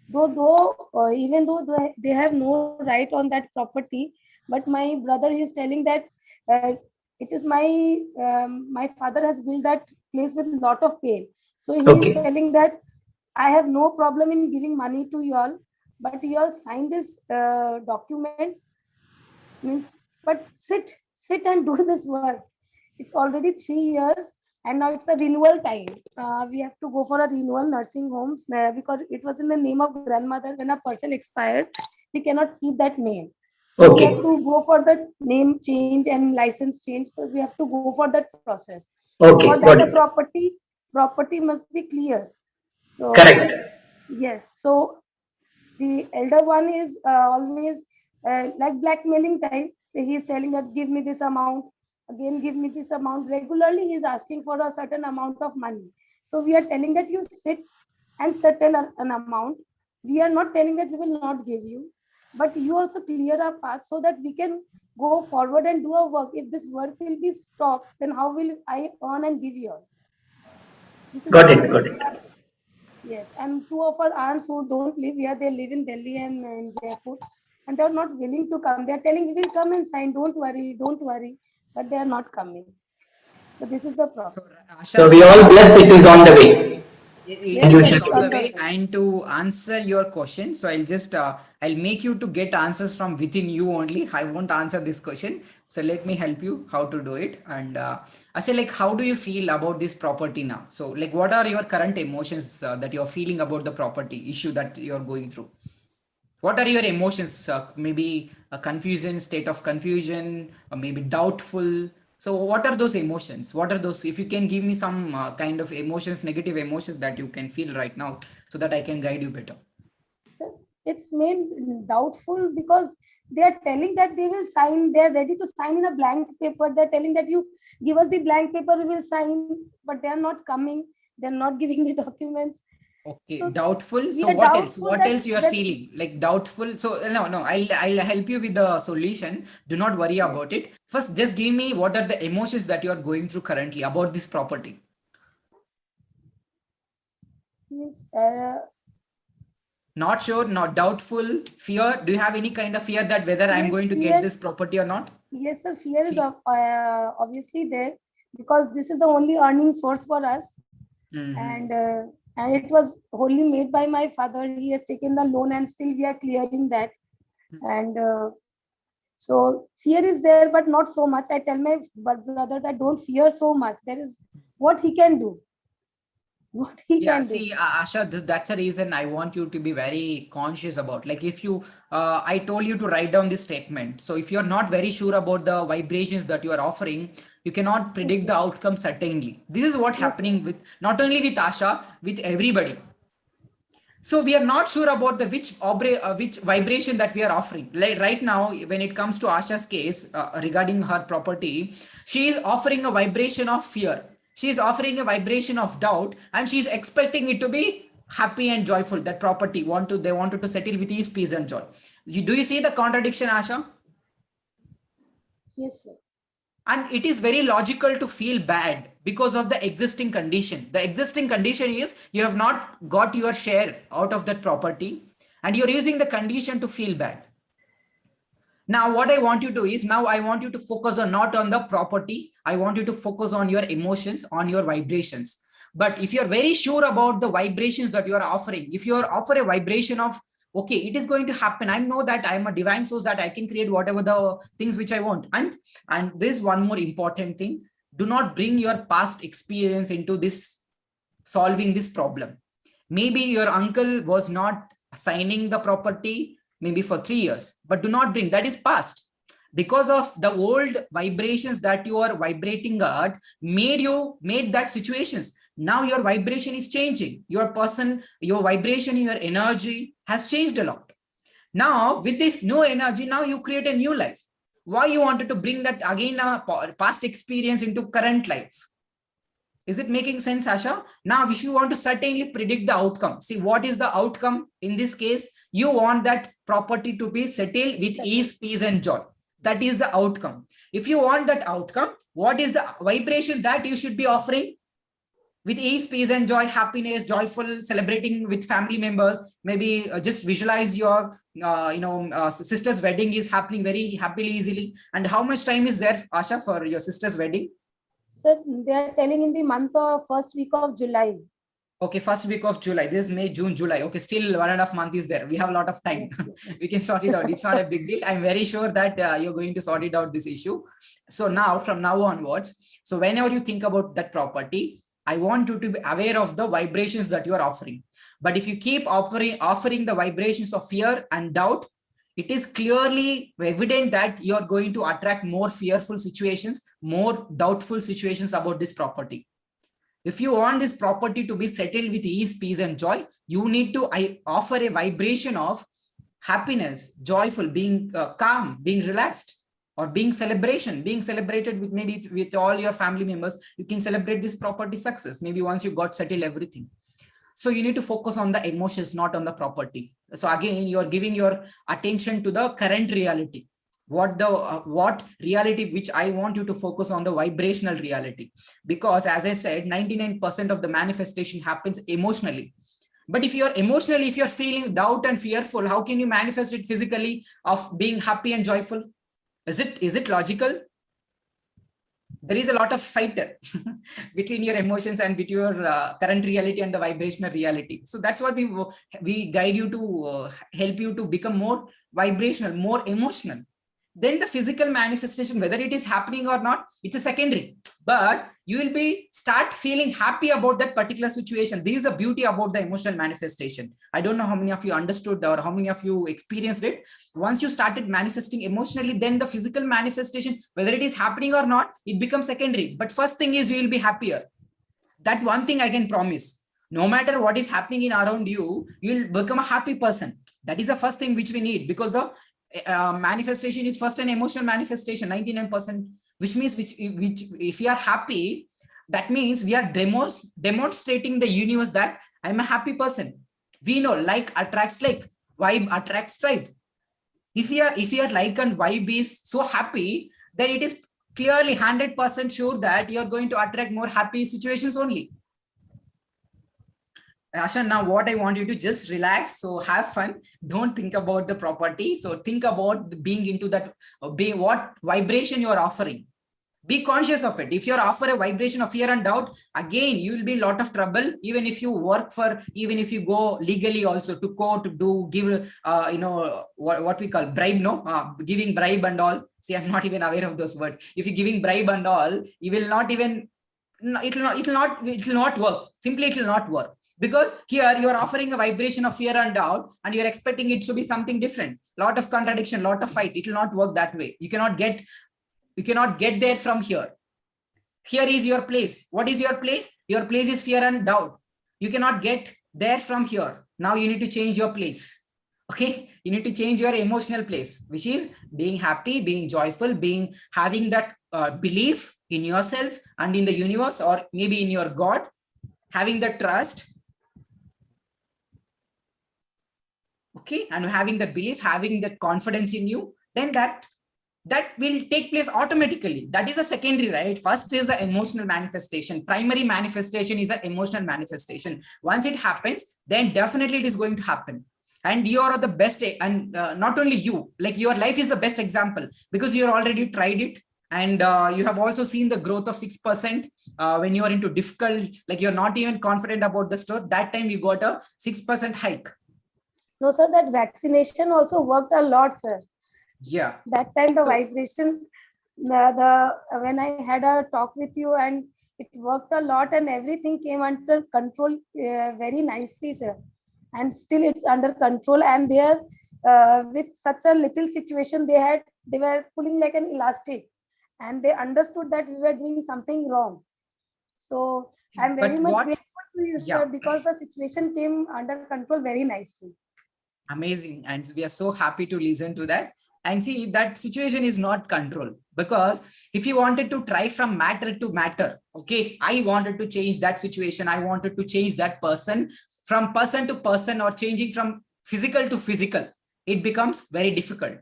Though even though they have no right on that property, but my brother is telling that uh, it is my father has built that place with lot of pain. So he is Okay. telling that I have no problem in giving money to you all, but you all sign this documents means, but sit and do this work. It's already 3 years, and now it's a renewal time. We have to go for a renewal nursing homes because it was in the name of grandmother. When a person expired, we cannot keep that name, so we have Okay. to go for the name change and license change. So we have to go for that process. So for Okay. that Got the it. property must be clear. So Correct. yes, so the elder one is always like blackmailing type. He is telling that give me this amount, again give me this amount. Regularly he is asking for a certain amount of money. So we are telling that you sit and settle an amount. We are not telling that we will not give you, but you also clear our path so that we can go forward and do our work. If this work will be stopped, then how will I earn and give you all? This is Got what it. is. Got it. Yes, and two of our aunts who don't live here, they live in Delhi and in Jaipur, and they're not willing to come. They're telling we will come and sign. Don't worry, but they are not coming. So this is the So, problem. So Asha, we all bless it is on the way, and it Yes, you is sir, shall it's on get the on it. the way. way. And to answer your question, so I'll just I'll make you to get answers from within you only. I won't answer this question. So let me help you how to do it. And Asha, like, how do you feel about this property now? So, like, what are your current emotions that you're feeling about the property issue that you're going through? What are your emotions? Maybe a confusion, state of confusion, or maybe doubtful. So what are those emotions? What are those? If you can give me some kind of emotions, negative emotions that you can feel right now, so that I can guide you better. So it's made doubtful because they are telling that they will sign. They are ready to sign in a blank paper. They're telling that you give us the blank paper, we will sign, but they are not coming. They're not giving the documents. Okay, So doubtful. we So are what else? doubtful What else you are that feeling? Like doubtful. So no, I'll help you with the solution. Do not worry yes, about it. First, just give me what are the emotions that you are going through currently about this property. means Not sure, not doubtful, fear. Do you have any kind of fear that whether I'm going to get fear. this property or not? Yes, sir. Fear is Fear. obviously there because this is the only earning source for us, Mm-hmm. and uh, and it was wholly made by my father. He has taken the loan, and still we are clearing that. And so fear is there, but not so much. I tell my brother that don't fear so much. There is what he can do. What he Yeah, can do. see, Asha, that's a reason I want you to be very conscious about. Like, if you, I told you to write down this statement. So, if you're not very sure about the vibrations that you are offering, you cannot Yes, predict the sir. outcome certainly. This is what Yes, sir. happening with not only with Asha, with everybody. So we are not sure about the which vibration that we are offering. Like right now, when it comes to Asha's case regarding her property, she is offering a vibration of fear. She is offering a vibration of doubt, and she is expecting it to be happy and joyful. That property they wanted to settle with ease, peace, and joy. Do you see the contradiction, Asha? Yes, sir. And it is very logical to feel bad because of the existing condition. The existing condition is you have not got your share out of that property, and you're using the condition to feel bad. Now what I want you to do is, now I want you to focus on not on the property. I want you to focus on your emotions, on your vibrations. But if you're very sure about the vibrations that you are offering, if you offer a vibration of, okay, it is going to happen, I know that I'm a divine source, that I can create whatever the things which I want. And there's one more important thing: do not bring your past experience into this solving this problem. Maybe your uncle was not signing the property maybe for 3 years, but do not bring that is past. Because of the old vibrations that you are vibrating at, made that situations. Now your vibration is changing. Your person, your vibration, your energy has changed a lot. Now with this new energy, now you create a new life. Why you wanted to bring that again, past experience into current life? Is it making sense, Asha? Now, if you want to certainly predict the outcome, see what is the outcome in this case? You want that property to be settled with ease, Settle. peace, and joy. That is the outcome. If you want that outcome, what is the vibration that you should be offering? With ease, peace, and joy, happiness, joyful, celebrating with family members. Maybe just visualize your, sister's wedding is happening very happily, easily. And how much time is there, Asha, for your sister's wedding? So they are telling in the month of first week of July. Okay, first week of July. This is May, June, July. Okay, still 1.5 months is there. We have a lot of time. Yes. We can sort it out. It's not a big deal. I'm very sure that you're going to sort it out, this issue. So now, from now onwards, so whenever you think about that property, I want you to be aware of the vibrations that you are offering. But if you keep offering the vibrations of fear and doubt, it is clearly evident that you're going to attract more fearful situations, more doubtful situations about this property. If you want this property to be settled with ease, peace, and joy, you need to offer a vibration of happiness, joyful, being calm, being relaxed, or being celebrated with maybe with all your family members. You can celebrate this property success. Maybe once you got settled everything. So you need to focus on the emotions, not on the property. So again, you are giving your attention to the current reality. What reality which I want you to focus on, the vibrational reality, because as I said, 99% of the manifestation happens emotionally. But if you're emotionally, if you're feeling doubt and fearful, how can you manifest it physically of being happy and joyful? Is it logical? There is a lot of fight between your emotions and between your current reality and the vibrational reality. So that's what we guide you to help you to become more vibrational, more emotional. Then the physical manifestation, whether it is happening or not, it's a secondary, but you will start feeling happy about that particular situation. This is the beauty about the emotional manifestation. I don't know how many of you understood or how many of you experienced it. Once you started manifesting emotionally, then the physical manifestation, whether it is happening or not, it becomes secondary. But first thing is you will be happier. That one thing I can promise. No matter what is happening in around you, you will become a happy person. That is the first thing which we need, because the manifestation is first an emotional manifestation, 99%, which means which if we are happy, that means we are demonstrating the universe that I'm a happy person. We know like attracts like, vibe attracts tribe. If you are like and vibe is so happy, then it is clearly 100% sure that you are going to attract more happy situations only. Asha, now what I want you to just relax. So have fun. Don't think about the property. So think about being into that, what vibration you are offering. Be conscious of it. If you offer a vibration of fear and doubt, again, you will be a lot of trouble. Even if you even if you go legally also to court to give, what we call bribe, giving bribe and all. See, I'm not even aware of those words. If you're giving bribe and all, you will not even, it will not work. Simply, it will not work. Because here you are offering a vibration of fear and doubt, and you're expecting it to be something different. Lot of contradiction, lot of fight. It will not work that way. You cannot get there from here. Here is your place. What is your place? Your place is fear and doubt. You cannot get there from here. Now you need to change your place. Okay, you need to change your emotional place, which is being happy, being joyful, having that belief in yourself and in the universe, or maybe in your God, having the trust. Okay, and having the belief, having the confidence in you, then that will take place automatically. That is a secondary, right? First is the emotional manifestation. Primary manifestation is the emotional manifestation. Once it happens, then definitely it is going to happen. And you are the best, and not only you, like your life is the best example, because you already tried it, and you have also seen the growth of 6% when you are into difficult, like you're not even confident about the store. That time you got a 6% hike. No, sir, that vaccination also worked a lot, sir. Yeah. That time the vibration, when I had a talk with you, and it worked a lot, and everything came under control very nicely, sir. And still it's under control. And there, with such a little situation, they were pulling like an elastic, and they understood that we were doing something wrong. So I'm very much grateful to you, sir, because the situation came under control very nicely. Amazing. And we are so happy to listen to that. And see, that situation is not control, because if you wanted to try from matter to matter, okay, I wanted to change that situation, I wanted to change that person, from person to person, or changing from physical to physical, it becomes very difficult.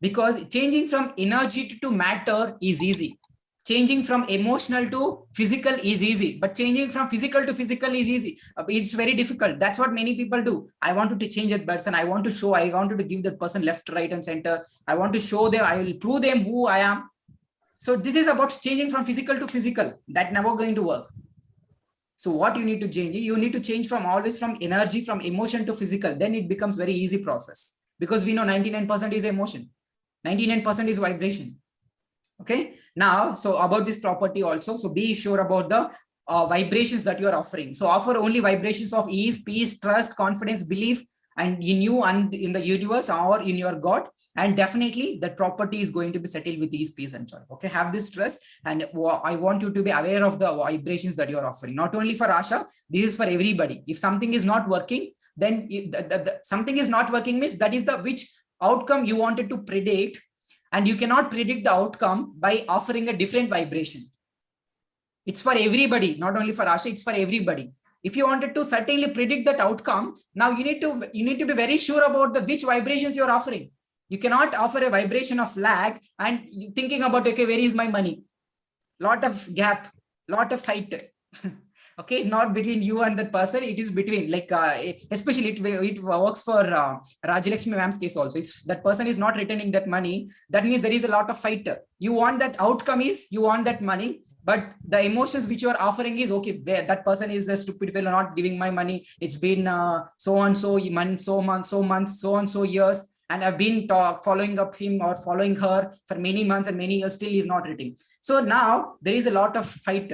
because changing from energy to matter is easy. Changing from emotional to physical is easy, but changing from physical to physical is easy. It's very difficult. That's what many people do. I wanted to change that person. I want to show, I wanted to give that person left, right, and center. I want to show them, I will prove them who I am. So this is about changing from physical to physical. That never going to work. So what you need to change, you need to change from always from energy, from emotion to physical. Then it becomes very easy process, because we know 99% is emotion. 99% is vibration. Okay, now, so about this property also, so be sure about the vibrations that you are offering. So offer only vibrations of ease, peace, trust, confidence, belief, and in you and in the universe or in your God. And definitely that property is going to be settled with ease, peace, and joy. Okay, have this trust. And I want you to be aware of the vibrations that you are offering, not only for Asha, this is for everybody. If something is not working, then something is not working means that is the which outcome you wanted to predict, and you cannot predict the outcome by offering a different vibration. It's for everybody, not only for Asha, it's for everybody. If you wanted to certainly predict that outcome, now you need to be very sure about the which vibrations you're offering. You cannot offer a vibration of lack and thinking about, okay, where is my money? Lot of gap, lot of fight. Okay, not between you and that person, it is between, like especially it works for Rajalakshmi ma'am's case also. If that person is not returning that money, that means there is a lot of fight. You want that outcome is, you want that money, but the emotions which you are offering is, okay, that person is a stupid fellow, not giving my money. It's been so and so months, so and so years, and I've been following up him or following her for many months and many years, still is not returning. So now there is a lot of fight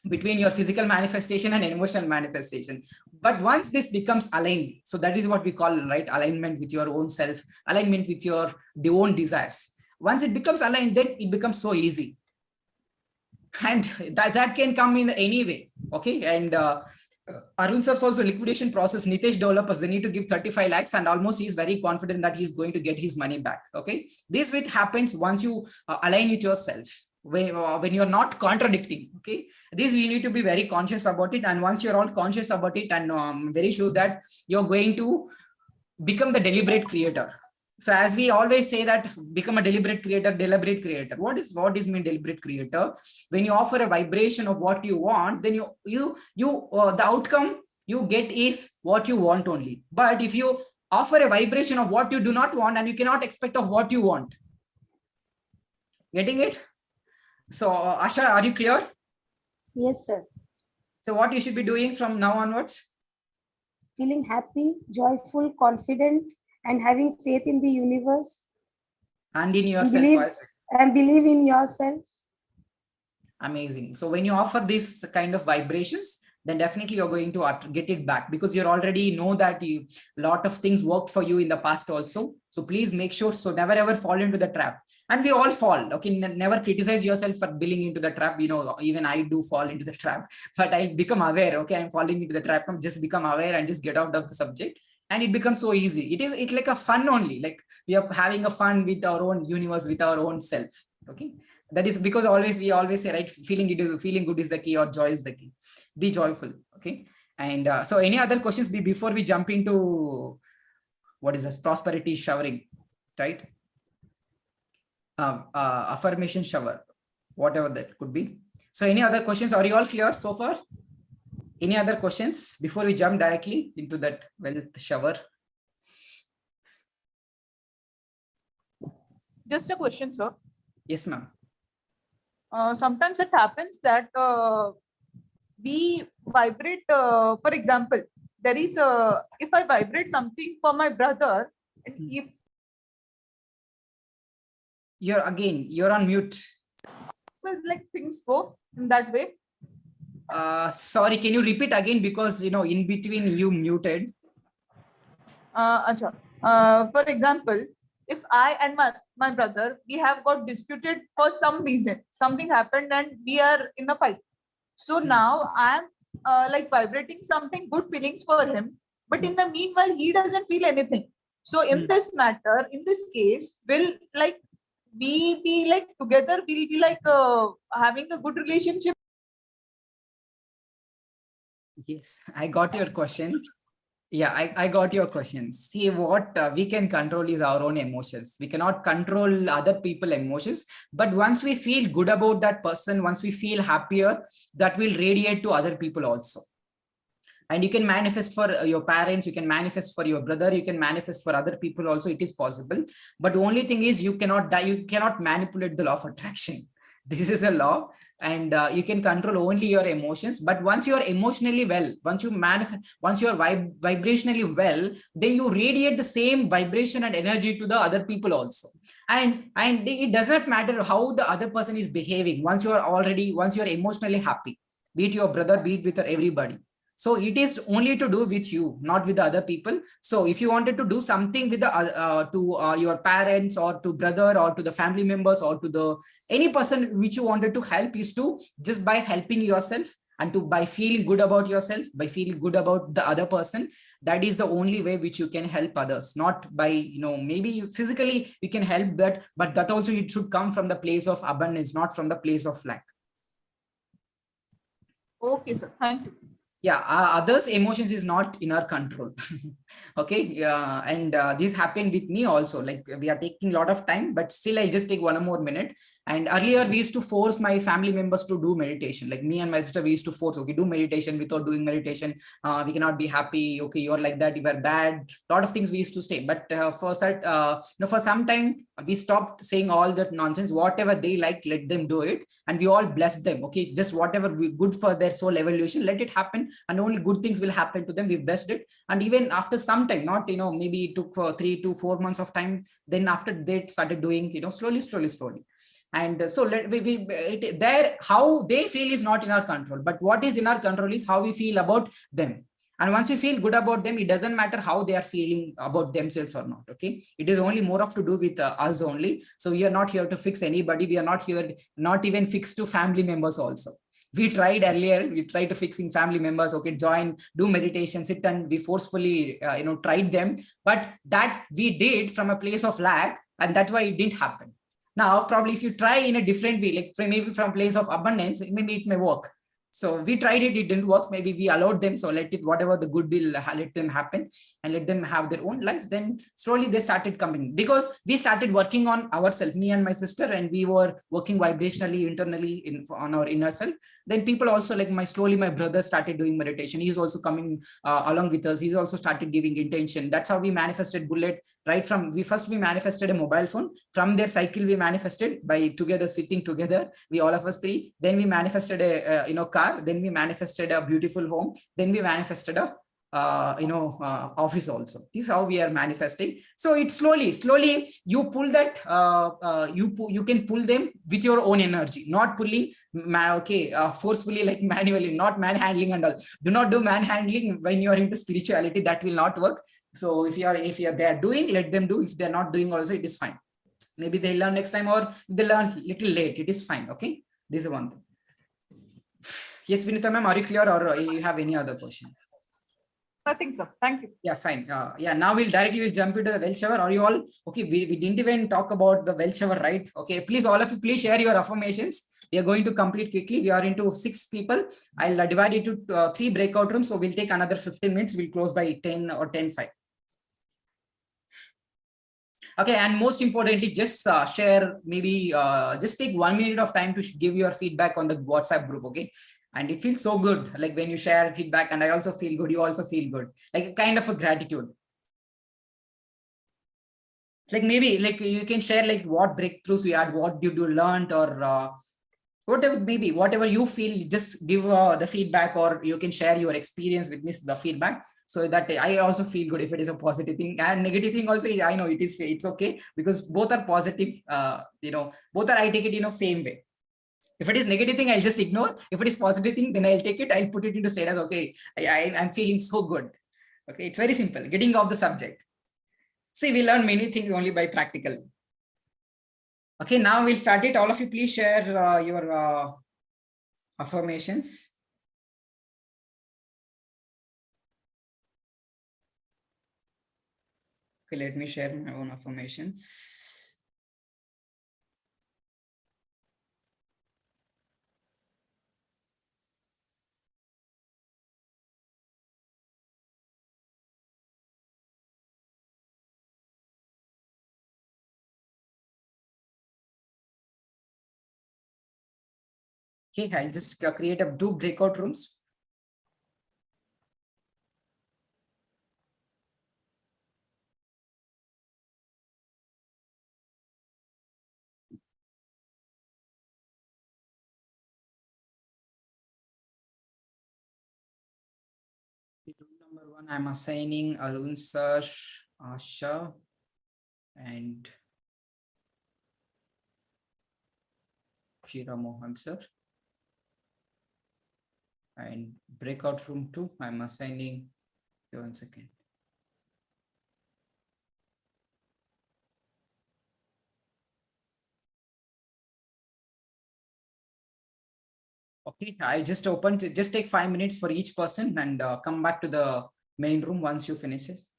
between your physical manifestation and emotional manifestation. But once this becomes aligned, so that is what we call, right, alignment with your own self, alignment with your own desires. Once it becomes aligned, then it becomes so easy, and that can come in any way. Okay, and Arun sir, also liquidation process, Nitesh developers, they need to give 35 lakhs, and almost he's very confident that he's going to get his money back. Okay, this bit happens once you align with yourself, when you're not contradicting. Okay, this you need to be very conscious about it, and once you're all conscious about it, and very sure that you're going to become the deliberate creator. So as we always say that, become a deliberate creator. What is mean deliberate creator? When you offer a vibration of what you want, then you the outcome you get is what you want only. But if you offer a vibration of what you do not want, and you cannot expect of what you want. Getting it? So Asha, are you clear? Yes, sir. So what you should be doing from now onwards? Feeling happy, joyful, confident, and having faith in the universe. And in yourself Believe, as well. and believe in yourself. Amazing. So when you offer this kind of vibrations, then definitely you're going to get it back, because you already know that a lot of things worked for you in the past also. So please make sure, so never ever fall into the trap. And we all fall. Okay, never criticize yourself for billing into the trap. You know, even I do fall into the trap, but I become aware. Okay, I'm falling into the trap. Just become aware and just get out of the subject. And it becomes so easy. It's like a fun only. Like we are having a fun with our own universe, with our own self. Okay. That is because we always say, right, feeling good is the key, or joy is the key. Be joyful. Okay. And so any other questions before we jump into what is this prosperity showering, right? Affirmation shower, whatever that could be. So any other questions? Are you all clear so far? Any other questions before we jump directly into that wealth shower? Just a question, sir. Yes, ma'am. Sometimes it happens that we vibrate, for example, there is if I vibrate something for my brother, and if you're on mute. well, like things go in that way. Sorry, can you repeat again, because in between you muted. For example, if I and my brother, we have got disputed for some reason, something happened and we are in a fight. So now I am like vibrating something good feelings for him, but in the meanwhile he doesn't feel anything. So in this matter, in this case, will like we be like together, we'll be like having a good relationship. Yes, I got your question. Yeah, I got your question. See, what we can control is our own emotions. We cannot control other people's emotions. But once we feel good about that person, once we feel happier, that will radiate to other people also. And you can manifest for your parents, you can manifest for your brother, you can manifest for other people also. It is possible. But the only thing is you cannot die, you cannot manipulate the law of attraction. This is a law, and you can control only your emotions. But once you are emotionally well, once you manifest, once you are vibrationally well, then you radiate the same vibration and energy to the other people also. And it does not matter how the other person is behaving. Once you are emotionally happy, be it your brother, be it with everybody, so it is only to do with you, not with the other people. So if you wanted to do something with the to your parents, or to brother, or to the family members, or to the any person which you wanted to help, is to just by helping yourself, and to by feeling good about yourself, by feeling good about the other person. That is the only way which you can help others, not by, maybe physically you can help that, but that also it should come from the place of abundance, not from the place of lack. Okay, sir. Thank you. Yeah, others emotions is not in our control. Okay, yeah, and this happened with me also. Like, we are taking a lot of time, but still I just take one more minute. And earlier we used to force my family members to do meditation. Like, me and my sister, we used to force, okay, do meditation. Without doing meditation, we cannot be happy. Okay, you're like that, you are bad. A lot of things we used to say. But for some time we stopped saying all that nonsense. Whatever they like, let them do it, and we all bless them. Okay, just whatever we good for their soul evolution, let it happen, and only good things will happen to them. We blessed it. And even after some time, not, maybe it took for 3 to 4 months of time, then after they started doing, slowly. And so there, how they feel is not in our control, but what is in our control is how we feel about them. And once we feel good about them, it doesn't matter how they are feeling about themselves or not. Okay, it is only more of to do with us only. So we are not here to fix anybody. We are not here, not even fixed to family members also. We tried earlier, we tried to fixing family members. Okay, join, do meditation, sit, and we forcefully tried them. But that we did from a place of lack, and that's why it didn't happen. Now probably if you try in a different way, like maybe from place of abundance, maybe it may work. So we tried it, it didn't work. Maybe we allowed them, so let it, whatever the good will, let them happen, and let them have their own life. Then slowly they started coming, because we started working on ourselves, me and my sister, and we were working vibrationally internally on our inner self. Then people also, like, slowly my brother started doing meditation. He's also coming along with us. He's also started giving intention. That's how we manifested Bullet. Right from we manifested a mobile phone. From their cycle we manifested by together, sitting together, we all of us three. Then we manifested a car. Then we manifested a beautiful home. Then we manifested a office also. This is how we are manifesting. So it's slowly you pull that, you can pull them with your own energy, not pulling forcefully, like manually, not manhandling and all. Do not do manhandling when you are into spirituality. That will not work. So if they are doing, let them do. If they're not doing also, it is fine. Maybe they learn next time, or they learn little late, it is fine. Okay, this is one thing. Yes, Vinita ma'am, are you clear, or you have any other question? Nothing, sir. Thank you. Yeah, fine. Yeah, now we'll jump into the well shower. Are you all okay? We didn't even talk about the well shower, right? Okay, please, all of you, please share your affirmations. We are going to complete quickly. We are into 6 people. I'll divide it to 3 breakout rooms. So we'll take another 15 minutes. We'll close by 10 or 10:05. Okay, and most importantly, just share, maybe just take 1 minute of time to give your feedback on the WhatsApp group. Okay, and it feels so good, like when you share feedback, and I also feel good, you also feel good, like a kind of a gratitude. Like maybe like you can share like what breakthroughs you had, what did you learned, or whatever, maybe whatever you feel, just give the feedback, or you can share your experience with me, the feedback, so that I also feel good if it is a positive thing. And negative thing also, I know it's okay, because both are positive. Both are, I take it same way. If it is negative thing, I'll just ignore. If it is positive thing, then I'll take it, I'll put it into status. Okay, I'm feeling so good. Okay, it's very simple, getting off the subject. See, we learn many things only by practical. Okay, now we'll start it. All of you, please share your affirmations. Okay, let me share my own affirmations. Okay, I'll just create a 2 breakout rooms. Room number 1, I'm assigning Arun sir, Asha, and Shira Mohan sir. And breakout room 2, I'm assigning, okay, 1 second. Okay, I just opened, just take 5 minutes for each person and come back to the main room once you finishes.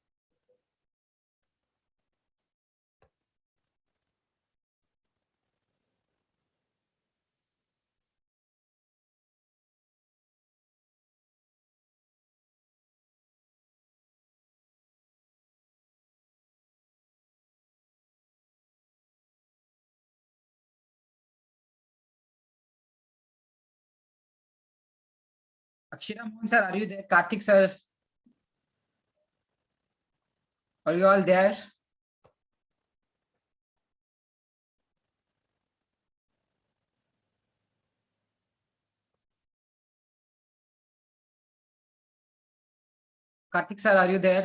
Akshira Mohan sir, are you there? Karthik sir, are you all there? Karthik sir, are you there?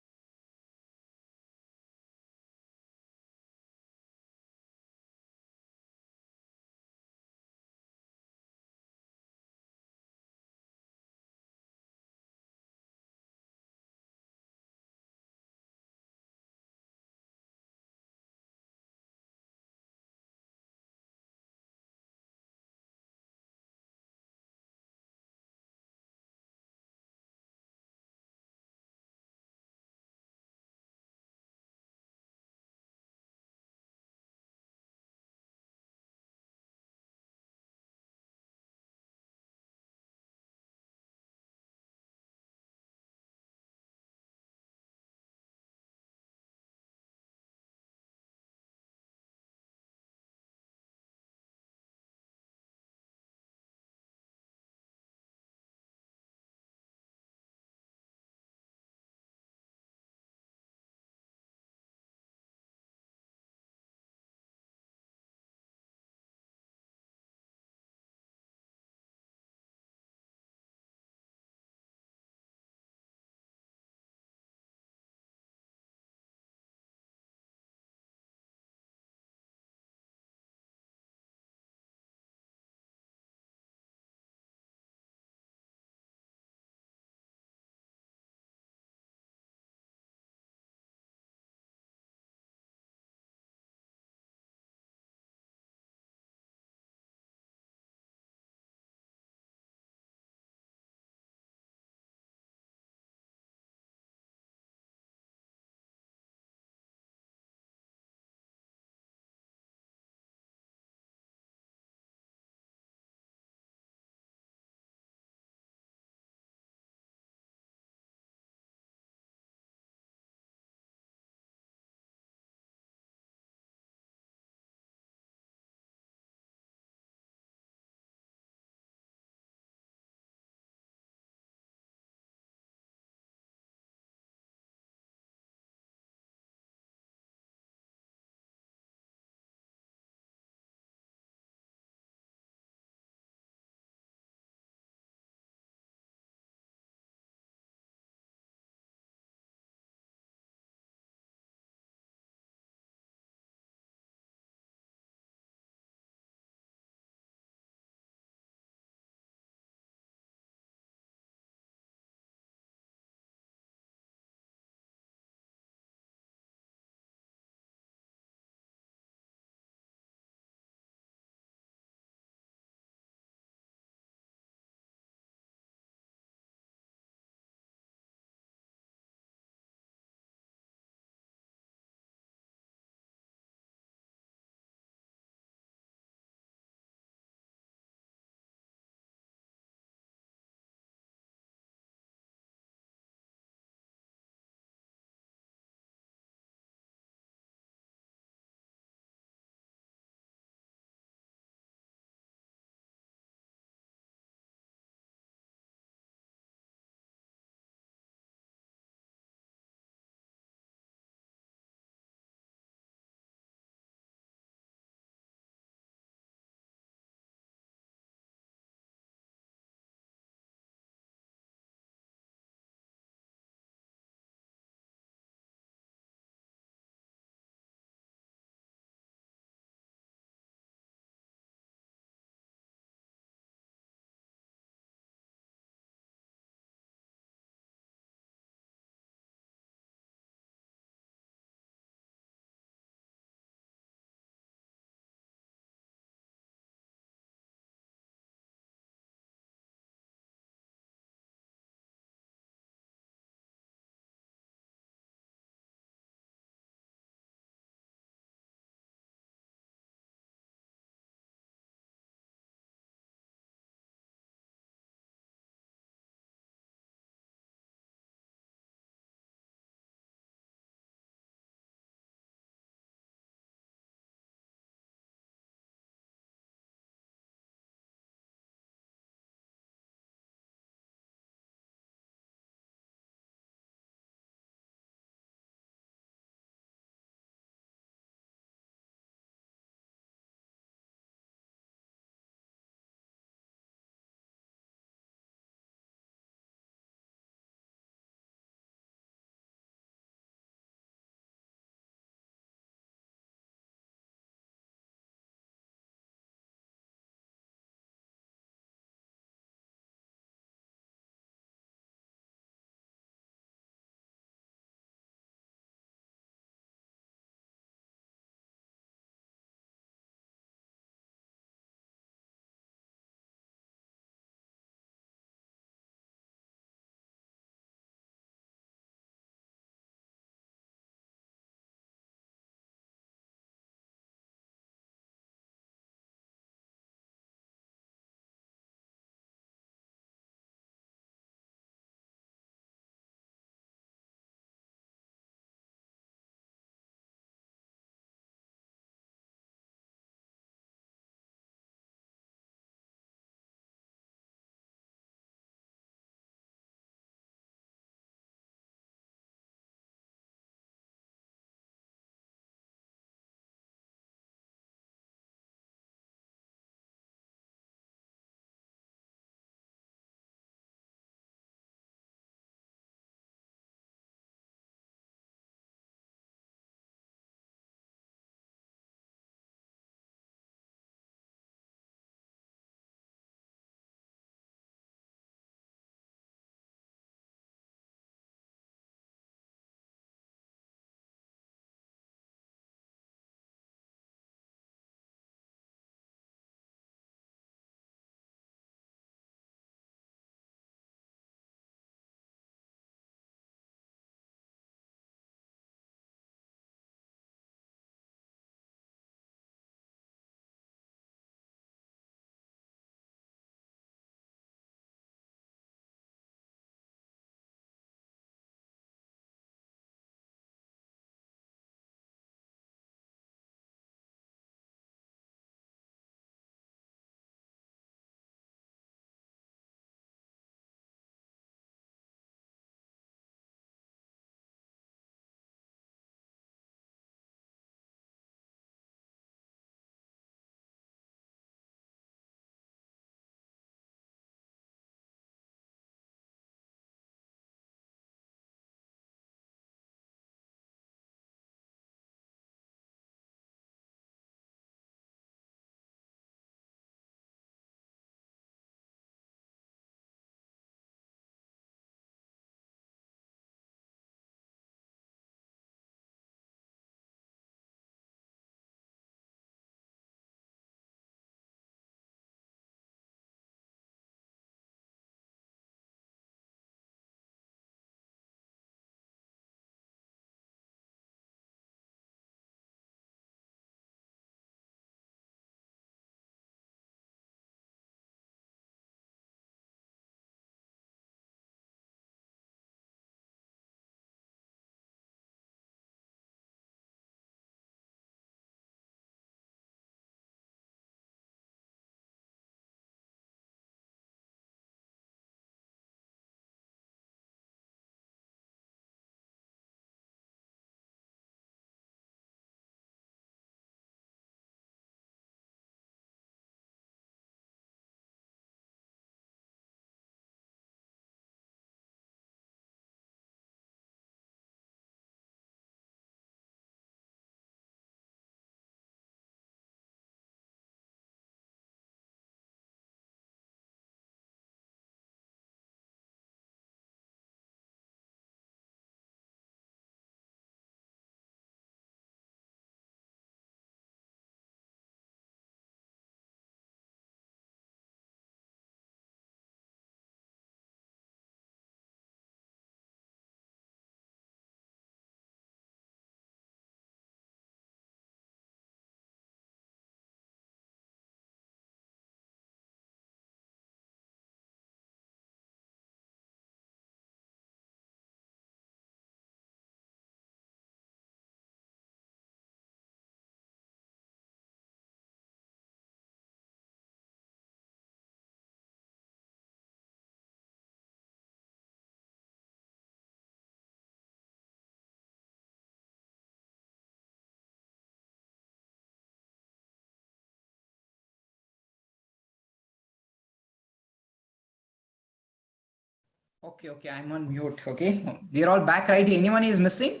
Okay, I'm on mute. Okay, we're all back, right? Anyone is missing?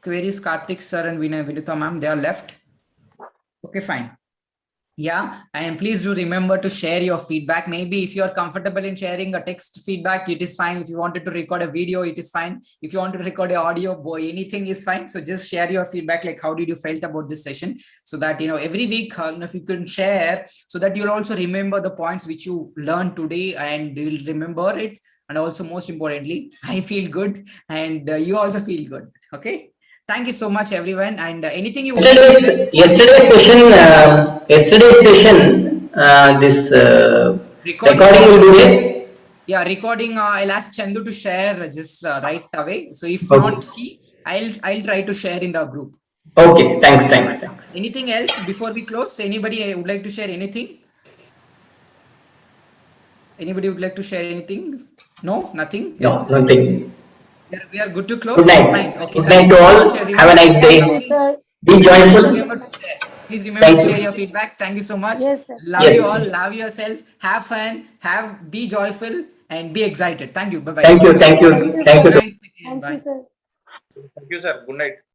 Queries, Karthik sir and Vinita ma'am, they are left. Okay, fine. Yeah, and please do remember to share your feedback. Maybe if you are comfortable in sharing a text feedback, it is fine. If you wanted to record a video, it is fine. If you want to record a audio, boy, anything is fine. So just share your feedback, like how did you felt about this session, so that every week, if you can share, so that you'll also remember the points which you learned today, and you'll remember it. And also, most importantly, I feel good, and you also feel good. Okay. Thank you so much, everyone. And anything you would like to say? Yesterday's session, this Recording. recording will be there. Yeah, recording. I'll ask Chandu to share just right away. So if Okay. not she, I'll try to share in the group. Okay, thanks. Anything else before we close? Anybody would like to share anything? Anybody would like to share anything? No, nothing. No, nothing. We are good to close. Good night. Fine. Okay. Good Thank night you to so all. much, everyone. Have a nice day. Thank you, sir. Be joyful. Remember to share. Please remember Thank to you. share your feedback. Thank you so much. Yes, sir. Love Yes. you all. Love yourself. Have fun. Be joyful and be excited. Thank you. Bye bye. Thank you. Thank you, Thank sir. you. Good night. Thank Bye. you, sir. Thank you, sir. Good night.